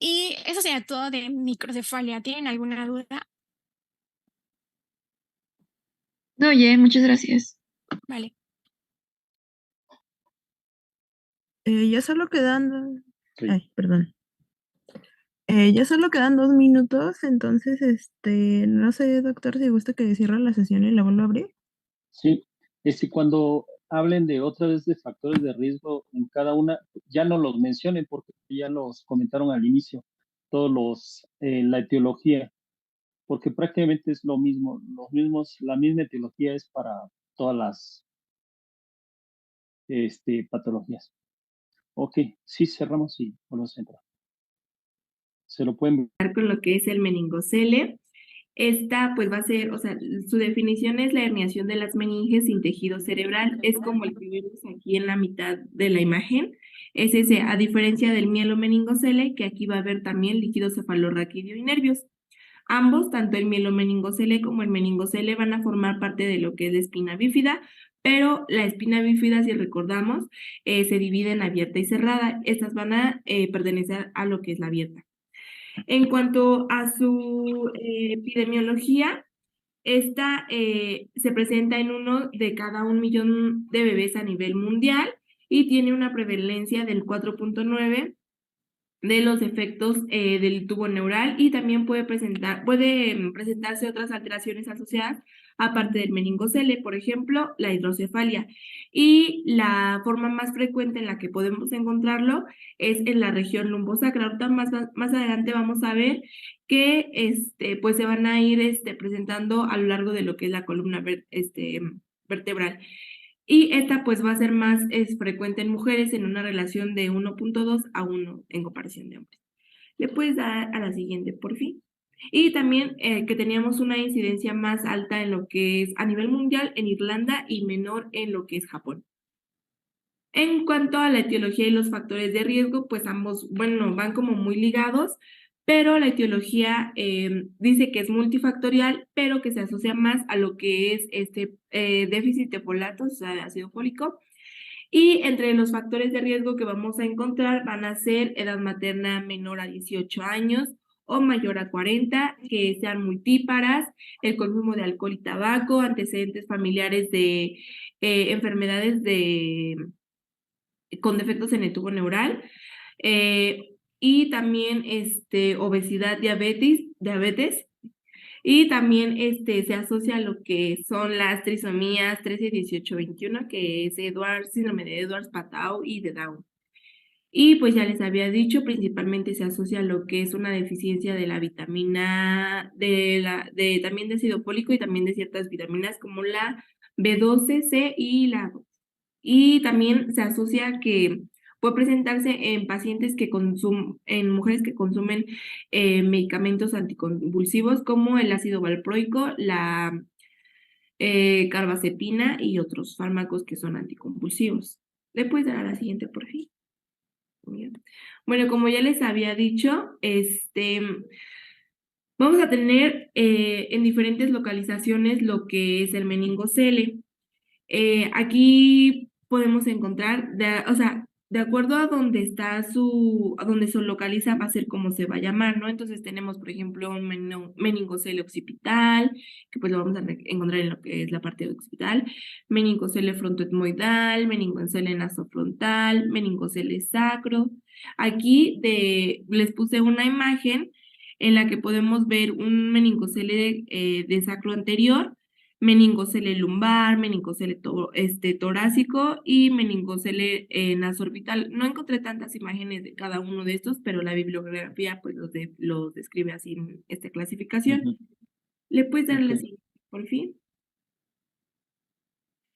Y eso sería todo de microcefalia. ¿Tienen alguna duda? No, oye, muchas gracias. Vale. Ya solo quedan, Sí. ay, perdón. Ya solo quedan 2 minutos, entonces, no sé, doctor, si gusta que cierre la sesión y la vuelva a abrir. Sí, cuando hablen de otra vez de factores de riesgo en cada una, ya no los mencionen porque ya los comentaron al inicio, todos la etiología, porque prácticamente es lo mismo, la misma etiología es para todas las patologías. Ok, sí, cerramos y volvemos a entrar. Se lo pueden ver. Con lo que es el meningocele. Esta pues va a ser, o sea, su definición es la herniación de las meninges sin tejido cerebral. Es como el que vemos aquí en la mitad de la imagen. Es ese, a diferencia del mielomeningocele, que aquí va a haber también líquido cefalorraquídeo y nervios. Ambos, tanto el mielomeningocele como el meningocele, van a formar parte de lo que es la espina bífida, pero la espina bífida, si recordamos, se divide en abierta y cerrada. Estas van a pertenecer a lo que es la abierta. En cuanto a su epidemiología, esta se presenta en 1 de cada 1 millón de bebés a nivel mundial y tiene una prevalencia del 4.9 de los efectos del tubo neural, y también puede presentarse otras alteraciones asociadas aparte del meningocele, por ejemplo, la hidrocefalia. Y la forma más frecuente en la que podemos encontrarlo es en la región lumbosacra. Ahorita más adelante vamos a ver que pues se van a ir presentando a lo largo de lo que es la columna vertebral. Y esta pues va a ser más frecuente en mujeres en una relación de 1.2 a 1 en comparación de hombres. Le puedes dar a la siguiente, por fin. Y también que teníamos una incidencia más alta en lo que es a nivel mundial en Irlanda y menor en lo que es Japón. En cuanto a la etiología y los factores de riesgo, pues ambos, bueno, van como muy ligados, pero la etiología dice que es multifactorial, pero que se asocia más a lo que es déficit de folatos, o sea, de ácido fólico. Y entre los factores de riesgo que vamos a encontrar van a ser edad materna menor a 18 años o mayor a 40, que sean multíparas, el consumo de alcohol y tabaco, antecedentes familiares de enfermedades con defectos en el tubo neural, y también obesidad, diabetes, y también se asocia a lo que son las trisomías 13, 18, 21, que es síndrome de Edwards-Patau y de Down. Y pues ya les había dicho, principalmente se asocia a lo que es una deficiencia de la vitamina, también de ácido fólico y también de ciertas vitaminas como la B12, C y la. Y también se asocia que puede presentarse en pacientes en mujeres que consumen medicamentos anticonvulsivos como el ácido valproico, la carbazepina y otros fármacos que son anticonvulsivos. ¿Le puedes dar a la siguiente, por fin? Bien. Bueno, como ya les había dicho, vamos a tener en diferentes localizaciones lo que es el meningocele. Aquí podemos encontrar, o sea, de acuerdo a donde se localiza, va a ser como se va a llamar, ¿no? Entonces tenemos, por ejemplo, un meningocele occipital, que pues lo vamos a encontrar en lo que es la parte occipital, meningocele frontoetmoidal, meningocele nasofrontal, meningocele sacro. Aquí les puse una imagen en la que podemos ver un meningocele de sacro anterior, meningocele lumbar, meningocele torácico y meningocele nasoorbital. No encontré tantas imágenes de cada uno de estos, pero la bibliografía pues los describe así en esta clasificación. Ujú. ¿Le puedes dar la Ok. siguiente, por fin?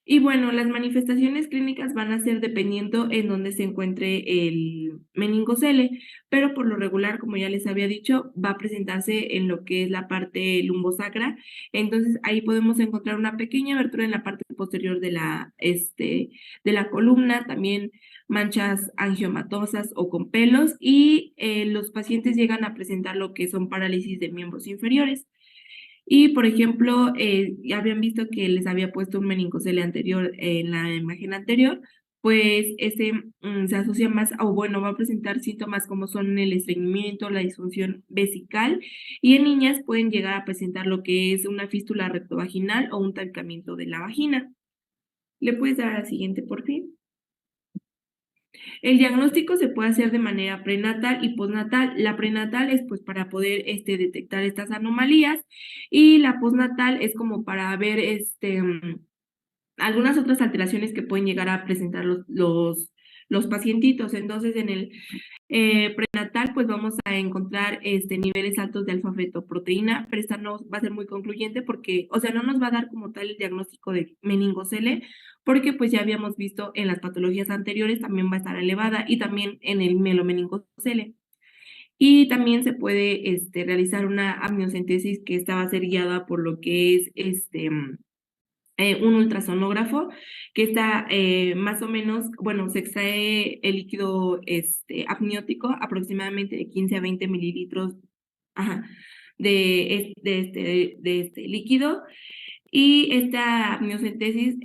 Y bueno, las manifestaciones clínicas van a ser dependiendo en dónde se encuentre el meningocele, pero por lo regular, como ya les había dicho, va a presentarse en lo que es la parte lumbosacra. Entonces ahí podemos encontrar una pequeña abertura en la parte posterior de la columna, también manchas angiomatosas o con pelos, y los pacientes llegan a presentar lo que son parálisis de miembros inferiores. Y, por ejemplo, ya habían visto que les había puesto un meningocele anterior en la imagen anterior, pues se asocia más, o bueno, va a presentar síntomas como son el estreñimiento, la disfunción vesical, y en niñas pueden llegar a presentar lo que es una fístula rectovaginal o un tancamiento de la vagina. ¿Le puedes dar a la siguiente, por fin? El diagnóstico se puede hacer de manera prenatal y postnatal. La prenatal es pues para poder detectar estas anomalías, y la postnatal es como para ver algunas otras alteraciones que pueden llegar a presentar los pacientitos. Entonces, en el prenatal, pues vamos a encontrar niveles altos de alfa-fetoproteína, pero esta no va a ser muy concluyente porque, o sea, no nos va a dar como tal el diagnóstico de meningocele, porque pues ya habíamos visto en las patologías anteriores también va a estar elevada, y también en el melomeningocele. Y también se puede realizar una amniocentesis, que esta va a ser guiada por lo que es un ultrasonógrafo, que está más o menos, bueno, se extrae el líquido amniótico, aproximadamente de 15 a 20 mililitros, ajá, de este líquido. Y esta amniocentesis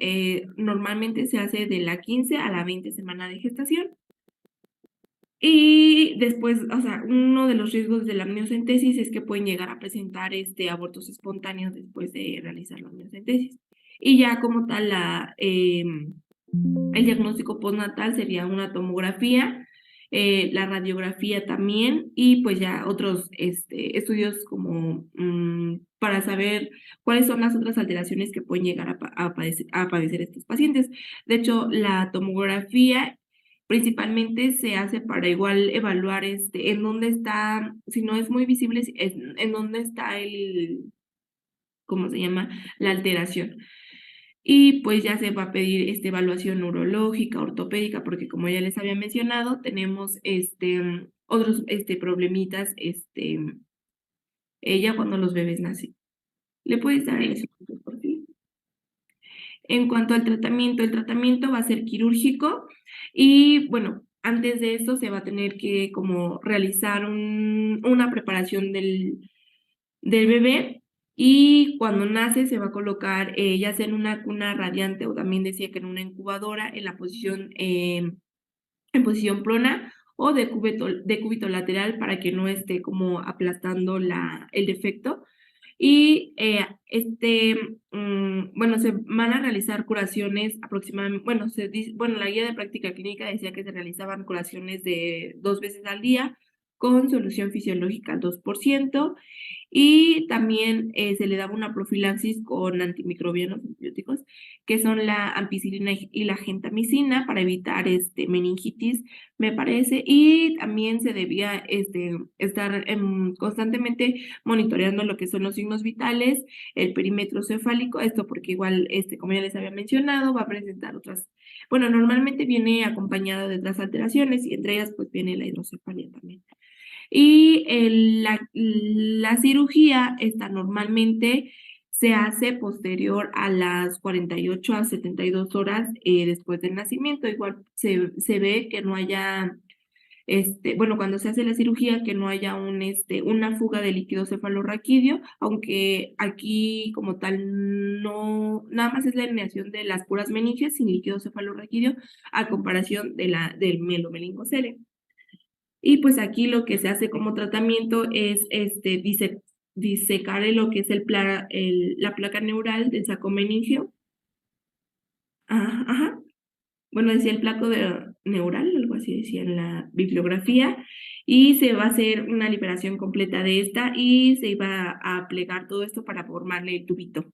normalmente se hace de la 15 a la 20 semana de gestación. Y después, o sea, uno de los riesgos de la amniocentesis es que pueden llegar a presentar abortos espontáneos después de realizar la amniocentesis. Y ya como tal, el diagnóstico postnatal sería una tomografía, la radiografía también, y pues ya otros estudios como para saber cuáles son las otras alteraciones que pueden llegar a padecer estos pacientes. De hecho, la tomografía principalmente se hace para igual evaluar en dónde está, si no es muy visible, en dónde está ¿cómo se llama? La alteración. Y pues ya se va a pedir evaluación neurológica, ortopédica, porque como ya les había mencionado, tenemos otros problemitas ya cuando los bebés nacen. ¿Le puedes dar eso, por fin? En cuanto al tratamiento, el tratamiento va a ser quirúrgico, y bueno, antes de esto se va a tener que como realizar una preparación del bebé, y cuando nace se va a colocar ya sea en una cuna radiante, o también decía que en una incubadora, en la posición en posición prona o de cúbito lateral, para que no esté como aplastando el defecto. Y bueno, se van a realizar curaciones aproximadamente, bueno, la guía de práctica clínica decía que se realizaban curaciones de 2 veces al día con solución fisiológica al 2%, y también se le daba una profilaxis con antimicrobianos, antibióticos, que son la ampicilina y la gentamicina, para evitar meningitis, me parece, y también se debía estar constantemente monitoreando lo que son los signos vitales, el perímetro cefálico, esto porque igual, como ya les había mencionado, va a presentar otras, bueno, normalmente viene acompañado de otras alteraciones, y entre ellas pues viene la hidrocefalia también. Y la cirugía normalmente se hace posterior a las 48 a 72 horas después del nacimiento. Igual se ve que no haya bueno, cuando se hace la cirugía, que no haya una fuga de líquido cefalorraquídeo, aunque aquí como tal no, nada más es la herniación de las puras meninges sin líquido cefalorraquídeo a comparación del mielomeningocele. Y pues aquí lo que se hace como tratamiento es disecar lo que es la placa neural del saco meningio. Ajá, ajá. Bueno, decía el neural, algo así decía en la bibliografía, y se va a hacer una liberación completa de esta y se iba a plegar todo esto para formarle el tubito.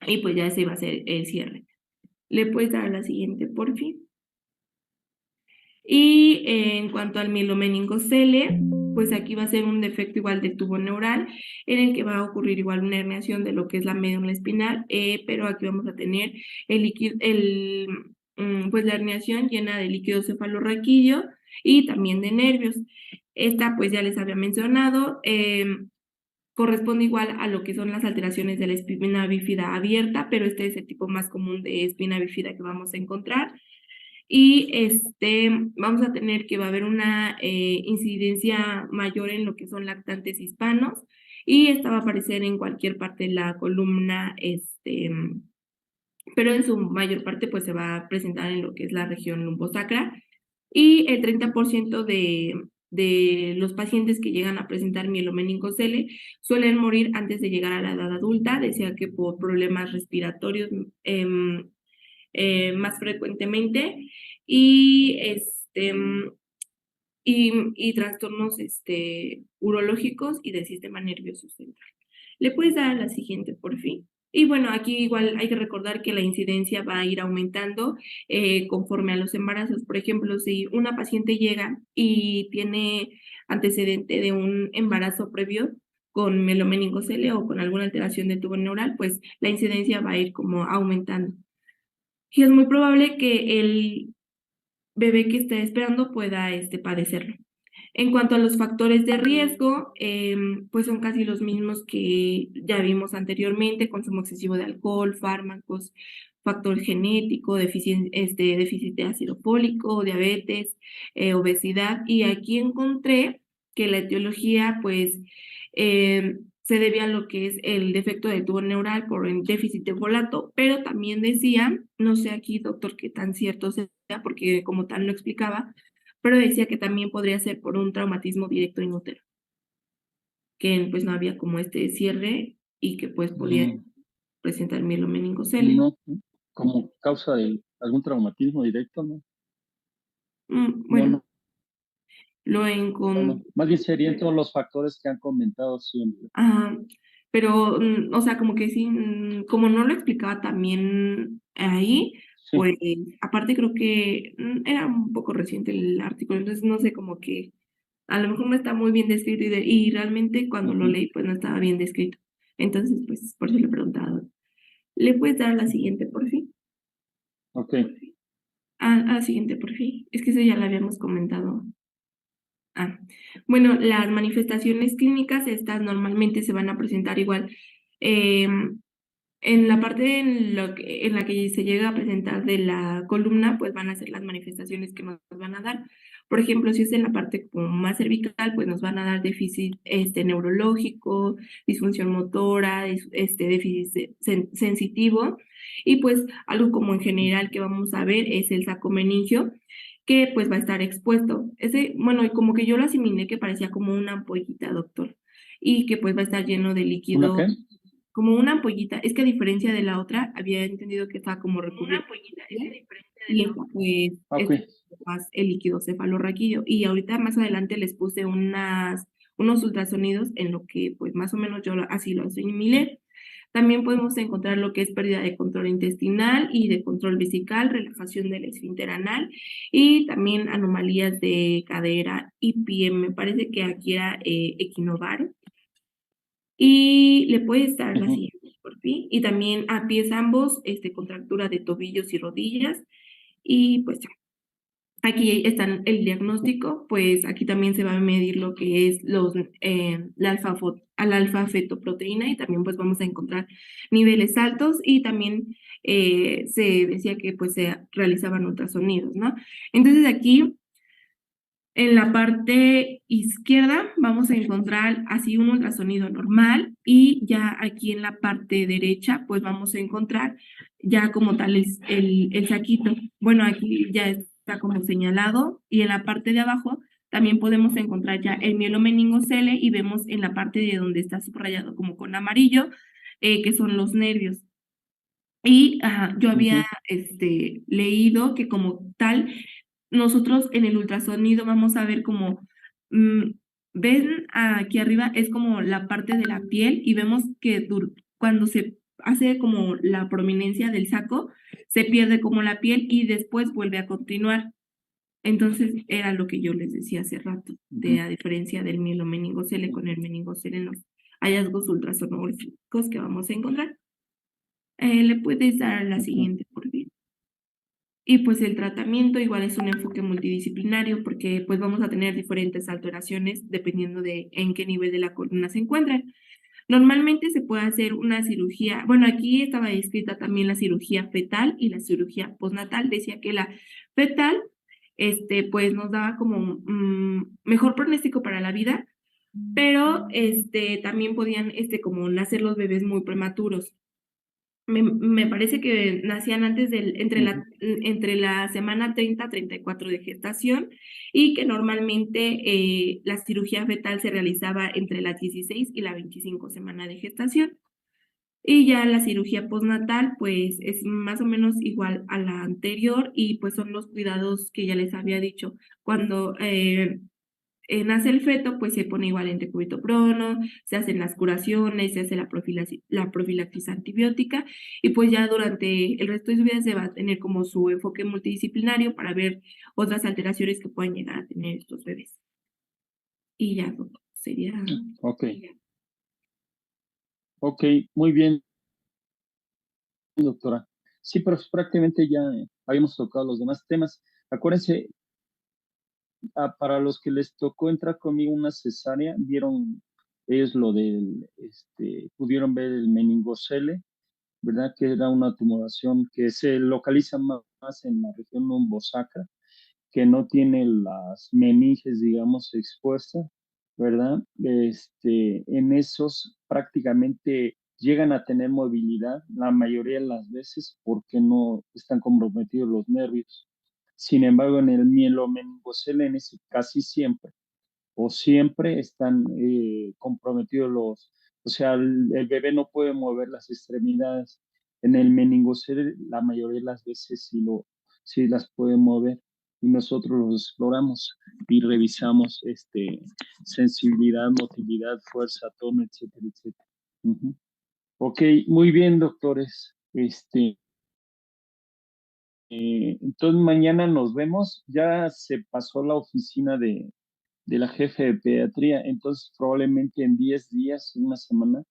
Y pues ya se iba a hacer el cierre. ¿Le puedes dar a la siguiente, por fin? Y en cuanto al mielomeningocele, pues aquí va a ser un defecto igual del tubo neural, en el que va a ocurrir igual una herniación de lo que es la médula espinal, pero aquí vamos a tener pues la herniación llena de líquido cefalorraquídeo y también de nervios. Esta, pues ya les había mencionado, corresponde igual a lo que son las alteraciones de la espina bífida abierta, pero este es el tipo más común de espina bífida que vamos a encontrar. Y vamos a tener que va a haber una incidencia mayor en lo que son lactantes hispanos, y esta va a aparecer en cualquier parte de la columna, pero en su mayor parte pues se va a presentar en lo que es la región lumbosacra, y el 30% de los pacientes que llegan a presentar mielomeningocele suelen morir antes de llegar a la edad adulta, decía que por problemas respiratorios más frecuentemente, y y trastornos urológicos y del sistema nervioso central. ¿Le puedes dar a la siguiente, por fin? Y bueno, aquí igual hay que recordar que la incidencia va a ir aumentando conforme a los embarazos. Por ejemplo, si una paciente llega y tiene antecedente de un embarazo previo con mielomeningocele o con alguna alteración del tubo neural, pues la incidencia va a ir como aumentando. Y es muy probable que el bebé que esté esperando pueda padecerlo. En cuanto a los factores de riesgo, pues son casi los mismos que ya vimos anteriormente: consumo excesivo de alcohol, fármacos, factor genético, déficit de ácido fólico, diabetes, obesidad. Y aquí encontré que la etiología, pues, se debe a lo que es el defecto del tubo neural por el déficit de folato, pero también decía, no sé aquí, doctor, qué tan cierto sea, porque como tal no explicaba, pero decía que también podría ser por un traumatismo directo inútero, que pues no había como este cierre y que pues podía presentar mielomeningocele. No, como causa de algún traumatismo directo, ¿no? Bueno, No. Más bien serían todos los factores que han comentado siempre. Pero, o sea, como que sí, como no lo explicaba también ahí, Sí. pues aparte creo que era un poco reciente el artículo, entonces no sé, como que a lo mejor no está muy bien descrito y realmente cuando lo leí pues no estaba bien descrito. Entonces, pues por eso le he preguntado. ¿Le puedes dar a la siguiente, por fin? Ok. A la siguiente, por fin. Es que eso ya lo habíamos comentado. Bueno, las manifestaciones clínicas, estas normalmente se van a presentar igual. En la parte en la que se llega a presentar de la columna, pues van a ser las manifestaciones que nos van a dar. Por ejemplo, si es en la parte como más cervical, pues nos van a dar déficit neurológico, disfunción motora, déficit sensitivo, y pues algo como en general que vamos a ver es el saco meningio, que pues va a estar expuesto. Bueno, y como que yo lo asimilé que parecía como una ampollita, doctor, y que pues va a estar lleno de líquido. ¿Una qué? Como una ampollita. Es que a diferencia de la otra, había entendido que estaba como recubierta. Una ampollita, es que a diferencia de la otra. Y esta, pues, Okay. es más el líquido cefalorraquídeo. Y ahorita más adelante les puse unos ultrasonidos en lo que, pues, más o menos yo así lo asimilé. También podemos encontrar lo que es pérdida de control intestinal y de control vesical, relajación del esfínter anal y también anomalías de cadera y pie. Me parece que aquí era equinovar. Y le puedes dar la siguiente, por fin. Y también a pies ambos, contractura de tobillos y rodillas. Y pues ya. Aquí está el diagnóstico, pues aquí también se va a medir lo que es la alfa-fetoproteína, y también pues vamos a encontrar niveles altos, y también se decía que pues se realizaban ultrasonidos, ¿no? Entonces aquí En la parte izquierda vamos a encontrar así un ultrasonido normal y ya aquí en la parte derecha pues vamos a encontrar ya como tal el saquito. Bueno, aquí ya está como señalado y en la parte de abajo también podemos encontrar ya el mielomeningocele y vemos en la parte de donde está subrayado como con amarillo, que son los nervios. Y yo había leído que como tal, nosotros en el ultrasonido vamos a ver como, ven aquí arriba es como la parte de la piel y vemos que cuando se hace como la prominencia del saco, se pierde como la piel y después vuelve a continuar. Entonces era lo que yo les decía hace rato, de a diferencia del mielomeningocele con el meningocele en los hallazgos ultrasonográficos que vamos a encontrar. Le puedes dar la siguiente, por favor. Y pues el tratamiento igual es un enfoque multidisciplinario porque pues vamos a tener diferentes alteraciones dependiendo de en qué nivel de la columna se encuentran. Normalmente se puede hacer una cirugía, bueno, aquí estaba descrita también la cirugía fetal y la cirugía postnatal. Decía que la fetal, pues nos daba como mejor pronóstico para la vida, pero también podían, como nacer los bebés muy prematuros. Me parece que nacían antes entre la semana 30 a 34 de gestación y que normalmente la cirugía fetal se realizaba entre la 16 y la 25 semana de gestación. Y ya la cirugía postnatal, pues es más o menos igual a la anterior y pues son los cuidados que ya les había dicho. Cuando nace el feto, pues se pone igual en decúbito prono, se hacen las curaciones, se hace la profilaxis antibiótica y pues ya durante el resto de su vida se va a tener como su enfoque multidisciplinario para ver otras alteraciones que pueden llegar a tener estos bebés. Y ya, sería... Ok, ok, muy bien, doctora. Sí, pero prácticamente ya habíamos tocado los demás temas. Acuérdense, para los que les tocó entrar conmigo una cesárea, vieron ellos lo del, pudieron ver el meningocele, ¿verdad? Que era una tumoración que se localiza más en la región lumbosacra, que no tiene las meninges, digamos, expuestas, ¿verdad? En esos prácticamente llegan a tener movilidad la mayoría de las veces porque no están comprometidos los nervios. Sin embargo, en el mielomeningocele, en ese casi siempre o siempre están comprometidos o sea, el bebé no puede mover las extremidades. En el meningocele, la mayoría de las veces sí las puede mover y nosotros los exploramos y revisamos sensibilidad, motilidad, fuerza, tono, etcétera, etcétera. Ujú. Ok, muy bien, doctores. Entonces mañana nos vemos. Ya se pasó la oficina de la jefe de pediatría, entonces probablemente en 10 días, una semana,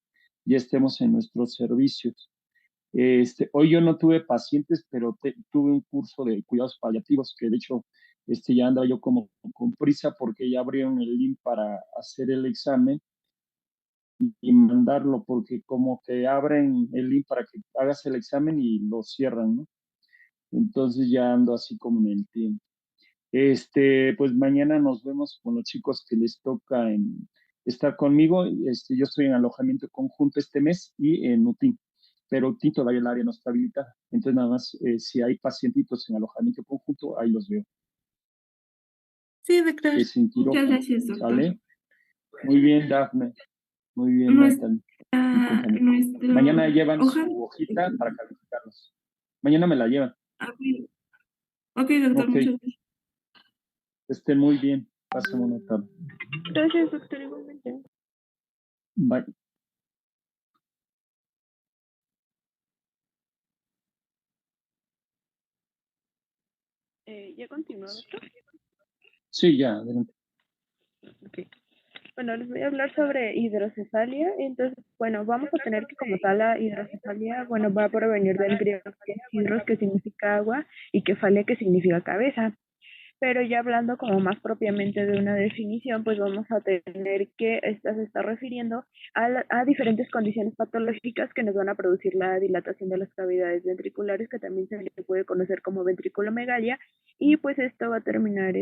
ya estemos en nuestros servicios. Hoy yo no tuve pacientes, pero tuve un curso de cuidados paliativos que de hecho ya anda yo como con prisa porque ya abrieron el link para hacer el examen y mandarlo porque como que abren el link para que hagas el examen y lo cierran, ¿no? Entonces ya ando así como en el tiempo. Pues mañana nos vemos con los chicos que les toca estar conmigo. Yo estoy en alojamiento conjunto este mes y en UTIN, pero UTIN todavía el área no está habilitada. Entonces, nada más, si hay pacientitos en alojamiento conjunto, ahí los veo. Sí, doctor. Es en Muchas quirófano. gracias, doctor. ¿Sale? Muy bien, Dafne. Muy bien, Nuestra, Natalie. nuestro... Mañana llevan Ojalá. su hojita para calificarlos. Mañana me la llevan. Ok, doctor, Ok, muchas gracias. estén muy bien. Pasen buena tarde. Gracias, doctor, igualmente. Bye. ¿Ya continúa, doctor? Sí, ya, adelante. Okay. Bueno, les voy a hablar sobre hidrocefalia. Entonces, bueno, vamos a tener que como tal la hidrocefalia, bueno, va a provenir del griego hidros, que significa agua, y cefalia, que significa cabeza. Pero ya hablando como más propiamente de una definición, pues vamos a tener que esta se está refiriendo a diferentes condiciones patológicas que nos van a producir la dilatación de las cavidades ventriculares, que también se le puede conocer como ventriculomegalia, y pues esto va a terminar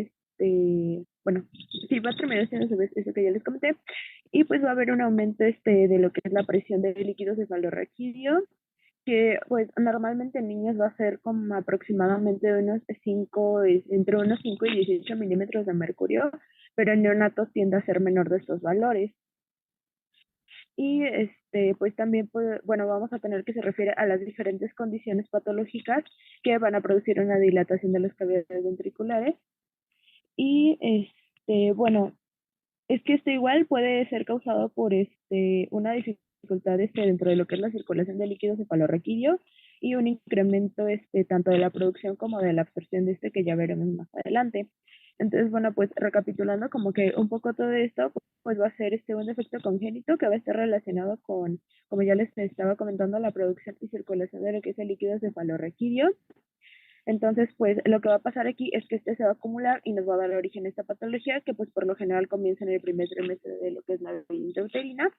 bueno, sí, va a terminar siendo eso que ya les comenté, y pues va a haber un aumento de lo que es la presión de líquido cefalorraquídeo, que pues normalmente en niños va a ser como aproximadamente entre unos 5 y 18 milímetros de mercurio, pero en neonatos tiende a ser menor de estos valores. Y pues también, bueno, vamos a tener que se refiere a las diferentes condiciones patológicas que van a producir una dilatación de las cavidades ventriculares. Y bueno, es que esto igual puede ser causado por una dificultad dentro de lo que es la circulación de líquidos cefalorraquídeo y un incremento tanto de la producción como de la absorción de que ya veremos más adelante. Entonces, bueno, pues recapitulando como que un poco todo esto, pues va a ser un defecto congénito que va a estar relacionado con, como ya les estaba comentando, la producción y circulación de lo que es el líquido cefalorraquídeo. Entonces, pues lo que va a pasar aquí es que se va a acumular y nos va a dar origen a esta patología que pues por lo general comienza en el primer trimestre de lo que es la vida intrauterina.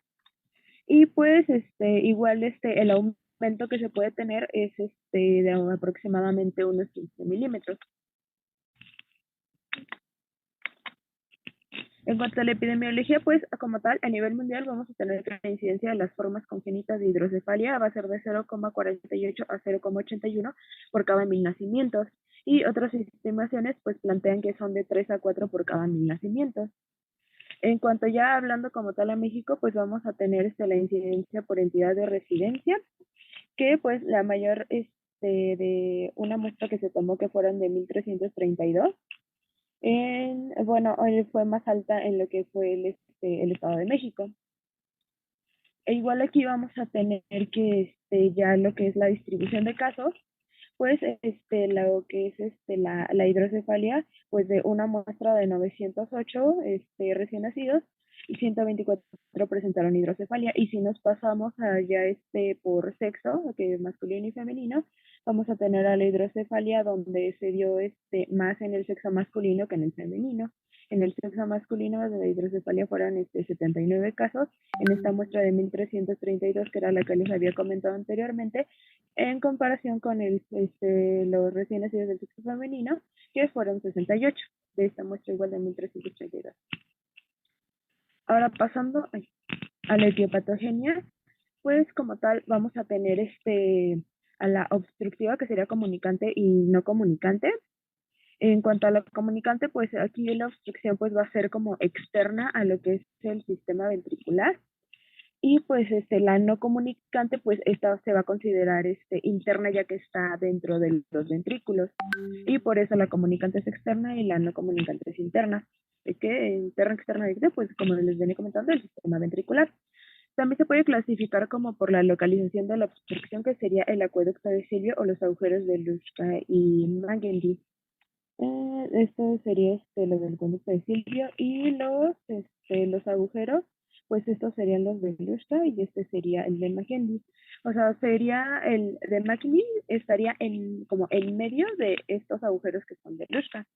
Y pues igual el aumento que se puede tener es de aproximadamente unos 15 milímetros. En cuanto a la epidemiología, pues como tal, a nivel mundial vamos a tener que la incidencia de las formas congénitas de hidrocefalia va a ser de 0,48 a 0,81 por cada 1000 nacimientos. Y otras estimaciones pues plantean que son de 3 a 4 por cada 1000 nacimientos. En cuanto ya hablando como tal a México, pues vamos a tener la incidencia por entidad de residencia, que pues la mayor de una muestra que se tomó que fueron de 1332. Bueno, fue más alta en lo que fue el Estado de México. E igual aquí vamos a tener que ya lo que es la distribución de casos, pues lo que es la hidrocefalia, pues de una muestra de 908 recién nacidos y 124 presentaron hidrocefalia. Y si nos pasamos allá por sexo, que es masculino y femenino, vamos a tener a la hidrocefalia donde se dio más en el sexo masculino que en el femenino. En el sexo masculino de la hidrocefalia fueron 79 casos en esta muestra de 1332, que era la que les había comentado anteriormente, en comparación con los recién nacidos del sexo femenino, que fueron 68 de esta muestra igual de 1332. Ahora pasando a la etiopatogenia, pues como tal vamos a tener a la obstructiva, que sería comunicante y no comunicante. En cuanto a la comunicante, pues aquí la obstrucción pues va a ser como externa a lo que es el sistema ventricular. Y pues la no comunicante, pues esta se va a considerar interna, ya que está dentro de los ventrículos. Y por eso la comunicante es externa y la no comunicante es interna. Es que interna, externa, pues como les venía comentando, el sistema ventricular. También se puede clasificar como por la localización de la obstrucción, que sería el acueducto de Silvio o los agujeros de Luschka y Magendie. Esto sería lo del conducto de Silvio, y los agujeros, pues estos serían los de Luschka y este sería el de Magendie. O sea, sería el de Magendie, estaría como en medio de estos agujeros que son de Luschka.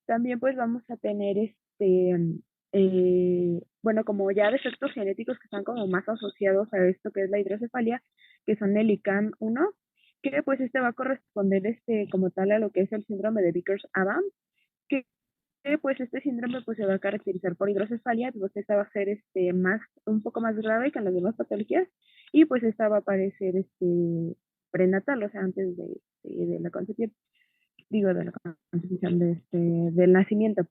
También pues vamos a tener bueno, como ya defectos genéticos que están como más asociados a esto que es la hidrocefalia, que son el ICAM-1, que pues va a corresponder como tal a lo que es el síndrome de Vickers-Adams, que pues este síndrome pues se va a caracterizar por hidrocefalia, pues esta va a ser un poco más grave que las demás patologías, y pues esta va a aparecer prenatal, o sea, antes de la concepción, digo, de la concepción del nacimiento.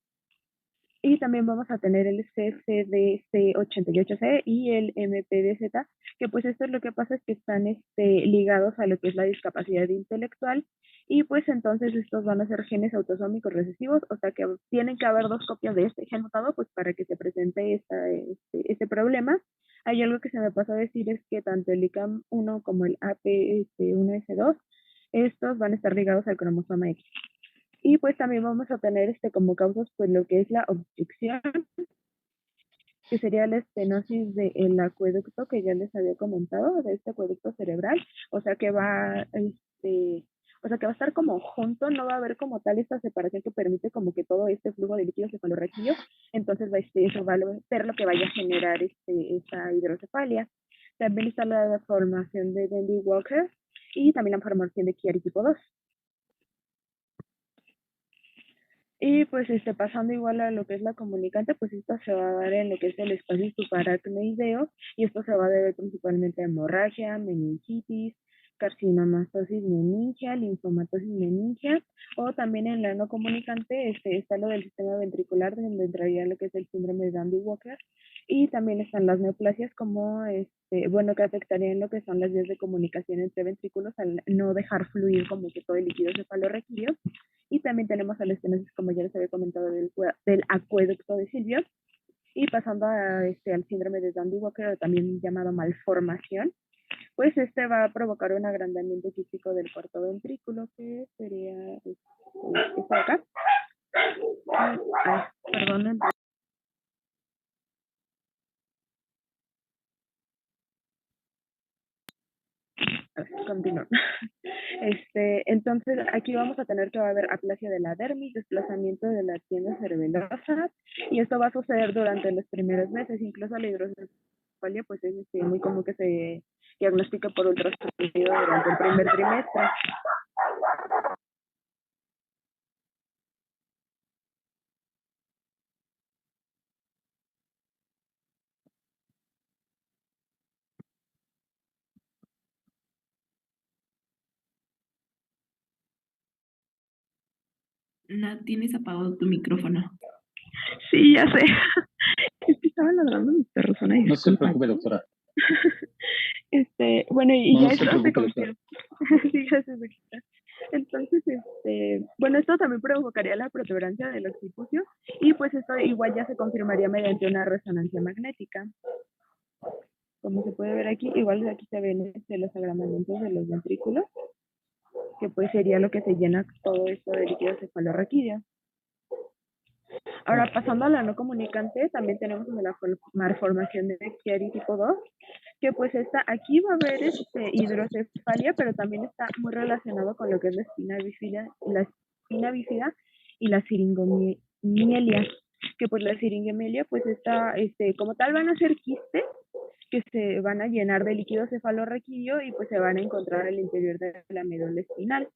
Y también vamos a tener el CCDC88C y el MPDZ, que pues esto es lo que pasa es que están ligados a lo que es la discapacidad intelectual, y pues entonces estos van a ser genes autosómicos recesivos, o sea que tienen que haber dos copias de este gen mutado pues para que se presente este problema. Hay algo que se me pasó a decir, es que tanto el ICAM1 como el AP1S2, estos van a estar ligados al cromosoma X. Y pues también vamos a tener como causas pues lo que es la obstrucción, que sería la estenosis del acueducto que ya les había comentado, de este acueducto cerebral, o sea que va a estar como junto, no va a haber como tal esta separación que permite como que todo este flujo de líquido cefalorraquídeo, entonces eso va a ser lo que vaya a generar esta hidrocefalia. También está la formación de Dendy-Walker y también la formación de Chiari tipo 2. Y pues pasando igual a lo que es la comunicante, pues esto se va a dar en lo que es el espacio subaracnoideo y esto se va a deber principalmente a hemorragia, meningitis, carcinomatosis meningia, linfomatosis meningia, o también en la no comunicante está lo del sistema ventricular, donde entraría lo que es el síndrome de Dandy-Walker, y también están las neoplasias como, bueno, que afectarían lo que son las vías de comunicación entre ventrículos al no dejar fluir como que todo el líquido cefalorraquídeo. Y también tenemos a la estenosis, como ya les había comentado, del acueducto de Silvio. Y pasando al síndrome de Dandy-Walker, también llamado malformación, pues va a provocar un agrandamiento quístico del cuarto ventrículo, que sería esto de acá. Perdón. Continúo. Entonces, aquí vamos a tener que va a haber aplasia de la dermis, desplazamiento de la tienda cerebelosa, y esto va a suceder durante los primeros meses. Incluso la hidrocefalia, pues es muy común que se diagnostique por ultrasonido durante el primer trimestre. No tienes apagado tu micrófono. Sí, ya sé. Es que estaban ladrando mis perros, una No se disculpa. preocupe, doctora. Bueno, y No, ya no se esto se preocupe, doctora. confirma. Sí, gracias, doctora. Entonces, bueno, esto también provocaría la protuberancia del occipucio y pues esto igual ya se confirmaría mediante una resonancia magnética. Como se puede ver aquí, igual aquí se ven los agrandamientos de los ventrículos, que pues sería lo que se llena todo esto de líquido cefalorraquídeo. Ahora, pasando a la no comunicante, también tenemos la malformación de Chiari tipo 2, que pues aquí va a haber hidrocefalia, pero también está muy relacionado con lo que es la espina bífida y la siringomielia, que pues la siringomielia pues como tal van a ser quistes que se van a llenar de líquido cefalorraquídeo y pues se van a encontrar al interior de la médula espinal.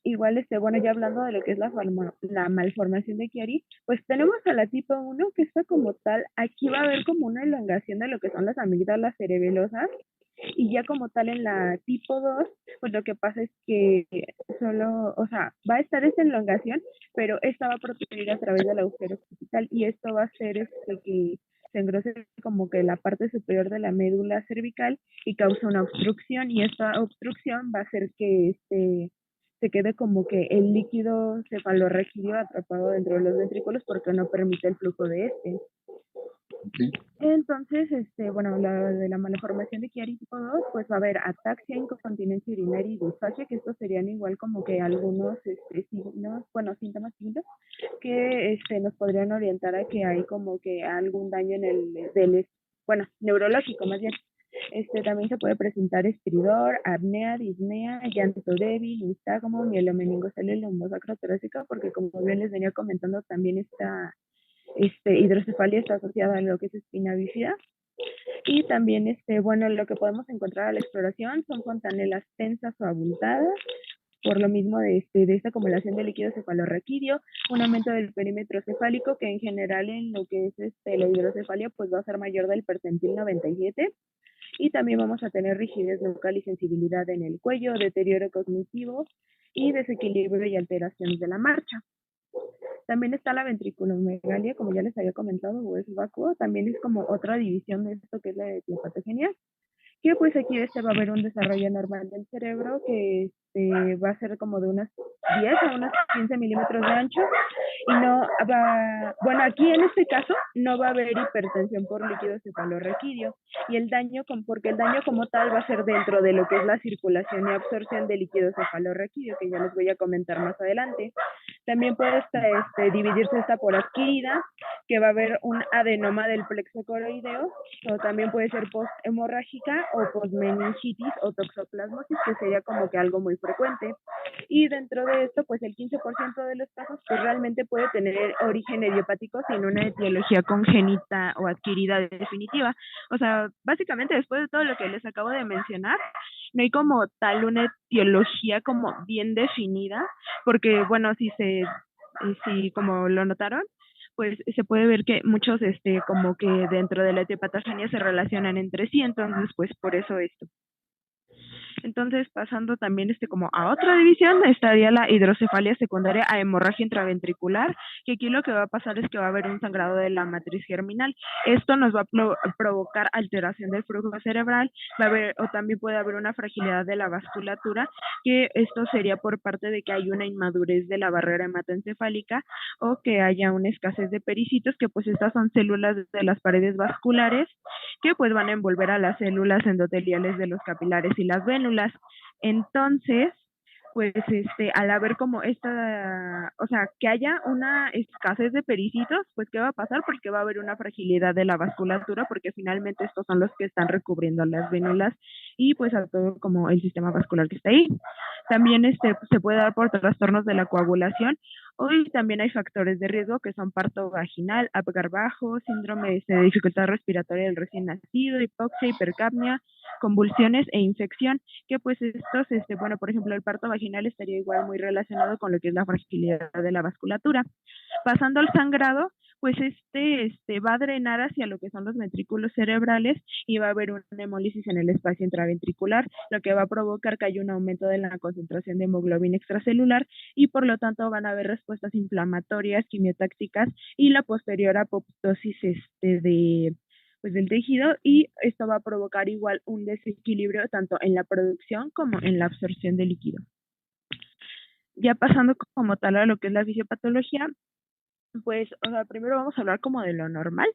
Igual, bueno, ya hablando de lo que es la malformación de Chiari, pues tenemos a la tipo 1, que está como tal, aquí va a haber como una elongación de lo que son las amígdalas cerebelosas, y ya como tal en la tipo 2, pues lo que pasa es que solo, o sea, va a estar esta elongación, pero esta va a proteger a través del agujero occipital, y esto va a hacer que se engrose como que la parte superior de la médula cervical y causa una obstrucción, y esta obstrucción va a hacer que se quede como que el líquido cefalorraquídeo atrapado dentro de los ventrículos porque no permite el flujo de este. Sí. Entonces, bueno, la de la malformación de Chiari tipo 2, pues va a haber ataxia, incontinencia urinaria y disfagia, que estos serían igual como que algunos signos, bueno, síntomas que nos podrían orientar a que hay como que algún daño en bueno, neurológico más bien. También se puede presentar estridor, apnea, disnea, llanto débil, nistagmo, mielomeningocele, lumbosacrotorácica, porque como bien les venía comentando, también esta hidrocefalia está asociada a lo que es espina bífida. Y también, bueno, lo que podemos encontrar a la exploración son fontanelas tensas o abultadas, por lo mismo de esta acumulación de líquido cefalorraquídeo, un aumento del perímetro cefálico, que en general en lo que es la hidrocefalia, pues va a ser mayor del percentil 97, y también vamos a tener rigidez local y sensibilidad en el cuello, deterioro cognitivo y desequilibrio y alteraciones de la marcha. También está la ventriculomegalia, como ya les había comentado, o es vacuo, también es como otra división de esto que es la etiopatogenia, que pues aquí va a haber un desarrollo normal del cerebro que va a ser como de unas 10 a unos 15 milímetros de ancho, y no va, bueno, aquí en este caso no va a haber hipertensión por líquido cefalorraquídeo, y porque el daño como tal va a ser dentro de lo que es la circulación y absorción de líquido cefalorraquídeo, que ya les voy a comentar más adelante. También puede dividirse esta por adquirida, que va a haber un adenoma del plexo coroideo, o también puede ser post-hemorrágica o post-meningitis o toxoplasmosis, que sería como que algo muy frecuente. Y dentro de esto, pues el 15% de los casos pues realmente puede tener origen idiopático sin una etiología congénita o adquirida definitiva. O sea, básicamente después de todo lo que les acabo de mencionar, no hay como tal una etiología como bien definida, porque bueno, si se si como lo notaron, pues se puede ver que muchos como que dentro de la etiopatogenia se relacionan entre sí, entonces pues por eso esto. Entonces, pasando también como a otra división, estaría la hidrocefalia secundaria a hemorragia intraventricular, que aquí lo que va a pasar es que va a haber un sangrado de la matriz germinal. Esto nos va a provocar alteración del flujo cerebral, va a haber, o también puede haber una fragilidad de la vasculatura, que esto sería por parte de que hay una inmadurez de la barrera hematoencefálica o que haya una escasez de pericitos, que pues estas son células de las paredes vasculares que pues van a envolver a las células endoteliales de los capilares y las vénulas. Entonces, pues al haber como esta, o sea, que haya una escasez de pericitos, pues ¿qué va a pasar? Porque va a haber una fragilidad de la vasculatura, porque finalmente estos son los que están recubriendo las vénulas y pues a todo como el sistema vascular que está ahí. También se puede dar por trastornos de la coagulación. Hoy también hay factores de riesgo que son parto vaginal, Apgar bajo, síndrome de dificultad respiratoria del recién nacido, hipoxia, hipercapnia, convulsiones e infección, que pues estos, bueno, por ejemplo, el parto vaginal estaría igual muy relacionado con lo que es la fragilidad de la vasculatura. Pasando al sangrado, pues va a drenar hacia lo que son los ventrículos cerebrales y va a haber una hemólisis en el espacio intraventricular, lo que va a provocar que haya un aumento de la concentración de hemoglobina extracelular y por lo tanto van a haber respuestas inflamatorias, quimiotácticas y la posterior apoptosis del tejido, y esto va a provocar igual un desequilibrio tanto en la producción como en la absorción de líquido. Ya pasando como tal a lo que es la fisiopatología, pues, o sea, primero vamos a hablar como de lo normal.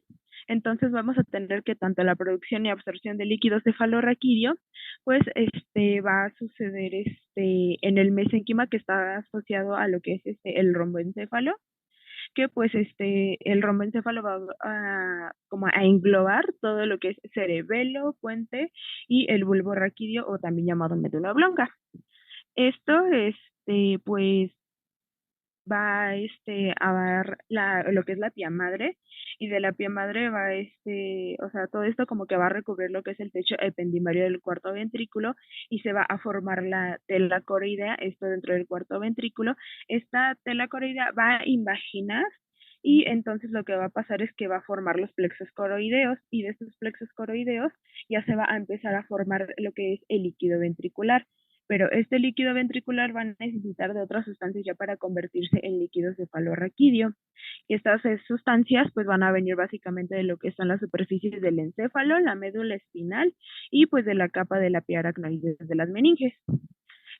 Entonces vamos a tener que tanto la producción y absorción de líquido cefalorraquídeo, pues va a suceder en el mesénquima, que está asociado a lo que es el romboencéfalo, que pues el romboencéfalo va como a englobar todo lo que es cerebelo, puente y el bulbo raquídeo, o también llamado médula oblonga. Esto pues va a dar lo que es la pía madre, y de la pía madre va o sea, todo esto como que va a recubrir lo que es el techo ependimario del cuarto ventrículo y se va a formar la tela coroidea, esto dentro del cuarto ventrículo. Esta tela coroidea va a invaginar y entonces lo que va a pasar es que va a formar los plexos coroideos, y de estos plexos coroideos ya se va a empezar a formar lo que es el líquido ventricular. Pero este líquido ventricular va a necesitar de otras sustancias ya para convertirse en líquido cefalorraquídeo. Y estas sustancias pues van a venir básicamente de lo que son las superficies del encéfalo, la médula espinal y pues de la capa de la pía aracnoide de las meninges.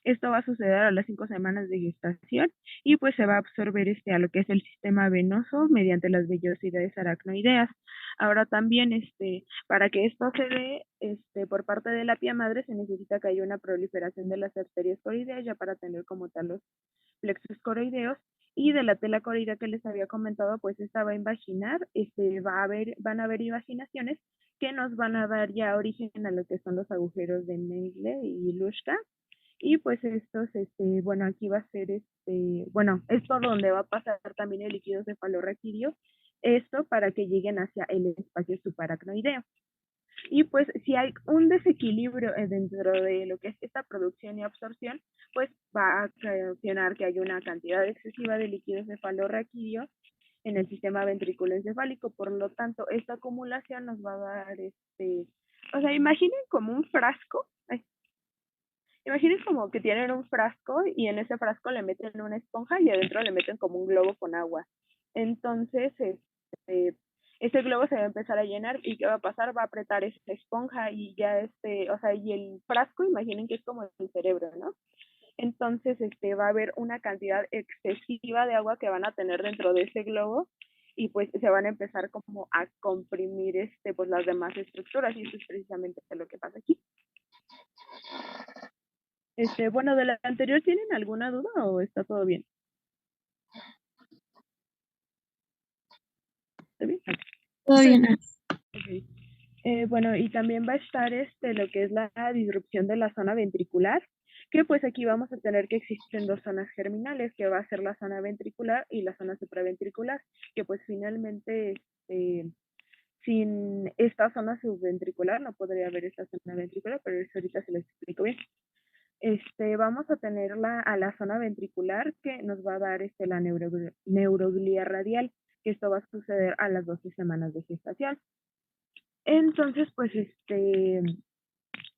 Esto va a suceder a las 5 semanas de gestación y pues se va a absorber a lo que es el sistema venoso mediante las vellosidades aracnoideas. Ahora también para que esto se dé por parte de la pía madre, se necesita que haya una proliferación de las arterias coroideas ya para tener como tal los plexos coroideos, y de la tela coroidea que les había comentado, pues esta va a invaginar, van a haber invaginaciones que nos van a dar ya origen a lo que son los agujeros de Meigele y Luschka. Y pues estos, bueno, aquí va a ser, bueno, es por donde va a pasar también el líquido cefalorraquídeo, esto para que lleguen hacia el espacio subaracnoideo. Y pues si hay un desequilibrio dentro de lo que es esta producción y absorción, pues va a ocasionar que haya una cantidad excesiva de líquido cefalorraquídeo en el sistema ventriculoencefálico. Por lo tanto, esta acumulación nos va a dar, o sea, imaginen como un frasco. Imaginen como que tienen un frasco y en ese frasco le meten una esponja y adentro le meten como un globo con agua. Entonces, ese globo se va a empezar a llenar, y ¿qué va a pasar? Va a apretar esa esponja y ya o sea, y el frasco, imaginen que es como el cerebro, ¿no? Entonces, va a haber una cantidad excesiva de agua que van a tener dentro de ese globo, y pues se van a empezar como a comprimir pues las demás estructuras, y eso es precisamente lo que pasa aquí. Bueno, de la anterior, ¿tienen alguna duda o está todo bien? ¿Está bien? Todo bien. Okay. Bueno, y también va a estar lo que es la disrupción de la zona ventricular, que pues aquí vamos a tener que existen dos zonas germinales, que va a ser la zona ventricular y la zona supraventricular, que pues finalmente sin esta zona subventricular no podría haber esta zona ventricular, pero eso ahorita se lo explico bien. vamos a tenerla a la zona ventricular que nos va a dar la neuroglía radial, que esto va a suceder a las 12 semanas de gestación. Entonces, pues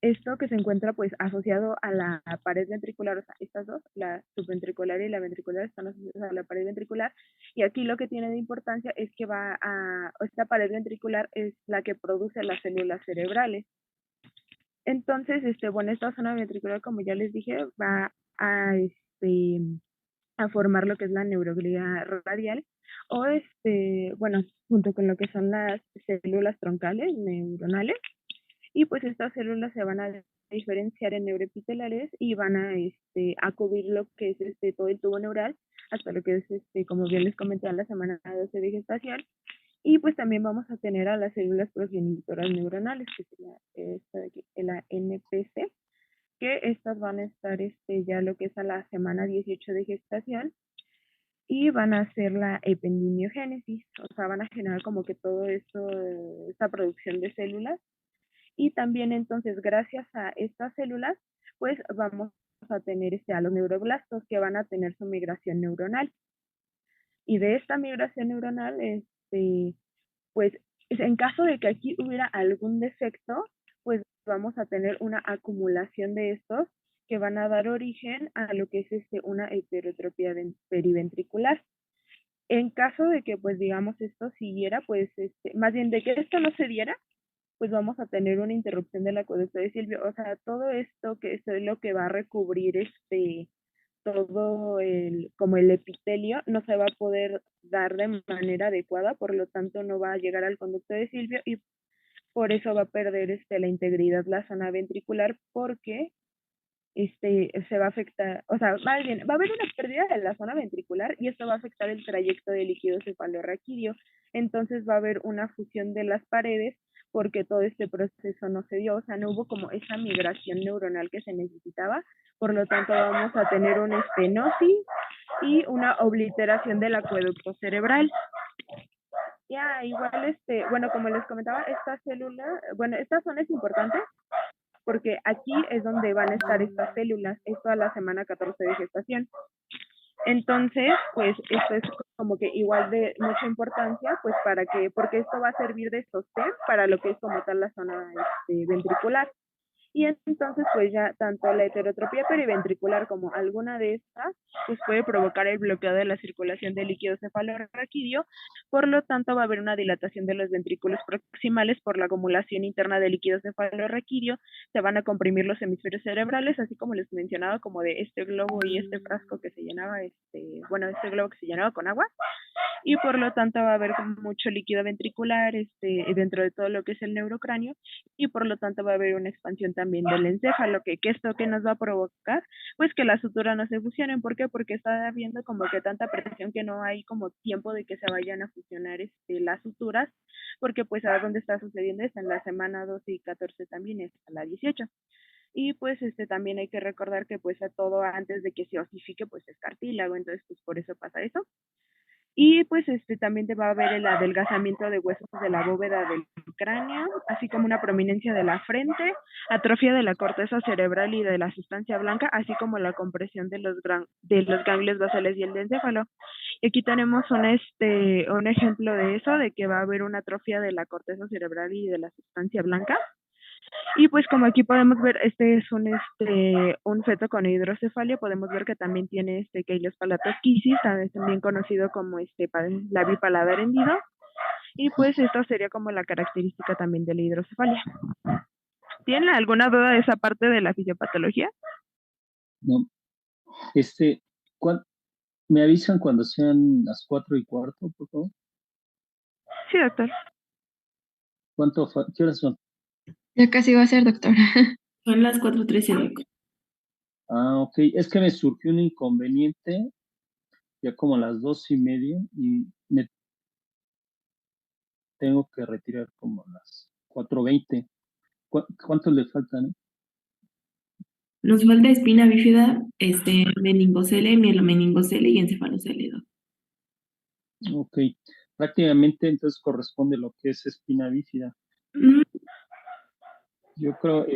esto que se encuentra pues asociado a la pared ventricular, o sea, estas dos, la subventricular y la ventricular, están asociadas a la pared ventricular, y aquí lo que tiene de importancia es que esta pared ventricular es la que produce las células cerebrales. Entonces, bueno, esta zona ventricular, como ya les dije, va a formar lo que es la neuroglía radial, o bueno, junto con lo que son las células troncales neuronales, y pues estas células se van a diferenciar en neuroepiteliales y van a cubrir lo que es todo el tubo neural hasta lo que es como bien les comenté en la semana 12 de gestación. Y pues también vamos a tener a las células progenitoras neuronales, que sería esta de aquí, la NPC, que estas van a estar ya lo que es a la semana 18 de gestación, y van a hacer la ependimiogénesis, o sea, van a generar como que todo esto, esta producción de células. Y también entonces, gracias a estas células, pues vamos a tener a los neuroblastos, que van a tener su migración neuronal. Y de esta migración neuronal, pues en caso de que aquí hubiera algún defecto, pues vamos a tener una acumulación de estos que van a dar origen a lo que es una heterotropía periventricular. En caso de que, pues digamos, esto siguiera, pues más bien de que esto no se diera, pues vamos a tener una interrupción del acueducto de Silvio. O sea, todo esto que esto es lo que va a recubrir todo como el epitelio no se va a poder dar de manera adecuada, por lo tanto no va a llegar al conducto de Silvio, y por eso va a perder la integridad la zona ventricular, porque se va a afectar, o sea, más bien, va a haber una pérdida de la zona ventricular y esto va a afectar el trayecto del líquido cefalorraquídeo. Entonces va a haber una fusión de las paredes porque todo este proceso no se dio, o sea, no hubo como esa migración neuronal que se necesitaba, por lo tanto vamos a tener una estenosis y una obliteración del acueducto cerebral. Ya, igual, bueno, como les comentaba, esta célula, bueno, esta zona es importante porque aquí es donde van a estar estas células, esto a la semana 14 de gestación. Entonces, pues esto es como que igual de mucha importancia, pues porque esto va a servir de sostén para lo que es como tal la zona ventricular. Y entonces, pues ya tanto la heterotropía periventricular como alguna de estas, pues puede provocar el bloqueo de la circulación del líquido cefalorraquídeo, por lo tanto va a haber una dilatación de los ventrículos proximales por la acumulación interna de líquido cefalorraquídeo, se van a comprimir los hemisferios cerebrales, así como les mencionaba, como de este globo y este frasco que se llenaba, bueno, este globo que se llenaba con agua, y por lo tanto va a haber mucho líquido ventricular dentro de todo lo que es el neurocráneo, y por lo tanto va a haber una expansión también del encéfalo, que esto que nos va a provocar, pues que las suturas no se fusionen. ¿Por qué? Porque está habiendo como que tanta presión que no hay como tiempo de que se vayan a fusionar las suturas, porque pues a dónde está sucediendo esto, en la semana 12 y 14 también, es a la 18. Y pues también hay que recordar que pues a todo antes de que se osifique pues es cartílago, entonces pues por eso pasa eso. Y pues también te va a haber el adelgazamiento de huesos de la bóveda del cráneo, así como una prominencia de la frente, atrofia de la corteza cerebral y de la sustancia blanca, así como la compresión de los ganglios basales y el encéfalo. Y aquí tenemos un ejemplo de eso, de que va a haber una atrofia de la corteza cerebral y de la sustancia blanca. Y pues como aquí podemos ver, este es un feto con hidrocefalia, podemos ver que también tiene Keilos palatosquisis, también conocido como labipaladar hendido, y pues esto sería como la característica también de la hidrocefalia. ¿Tienen alguna duda de esa parte de la fisiopatología? No. ¿Me avisan cuando sean las 4:15, por favor? Sí, doctor. ¿Qué horas son? Ya casi va a ser, doctor. Son las 4:13, doctor. Ok. Es que me surgió un inconveniente ya como a las 2:30 y me tengo que retirar como a las 4:20. ¿Cuántos le faltan? Nos falta espina bífida, meningocele, mielomeningocele y encefalocele, doctor. Ok. Prácticamente entonces corresponde lo que es espina bífida. Yo creo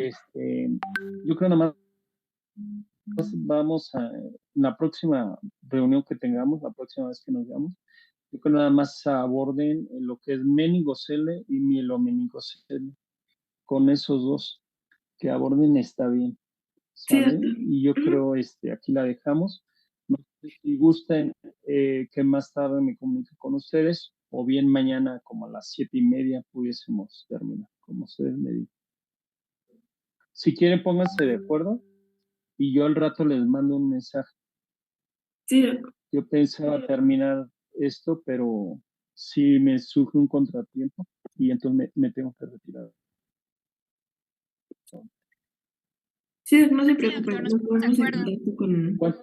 nada más Vamos a, en la próxima reunión que tengamos, la próxima vez que nos veamos, yo creo que nada más aborden lo que es meningocele y mielomeningocele. Con esos dos que aborden está bien, Sí, ¿sale? doctor. Y yo creo, aquí la dejamos. No sé si gusten que más tarde me comunique con ustedes o bien mañana como a las 7:30 pudiésemos terminar, como ustedes me digan. Si quieren, pónganse de acuerdo y yo al rato les mando un mensaje. Sí, doctor. Yo pensaba terminar esto, pero sí me surge un contratiempo y entonces me tengo que retirar. Sí, no se Sí, preocupe, doctor, nos nos ponemos de ponemos en acuerdo. contacto con... Bueno,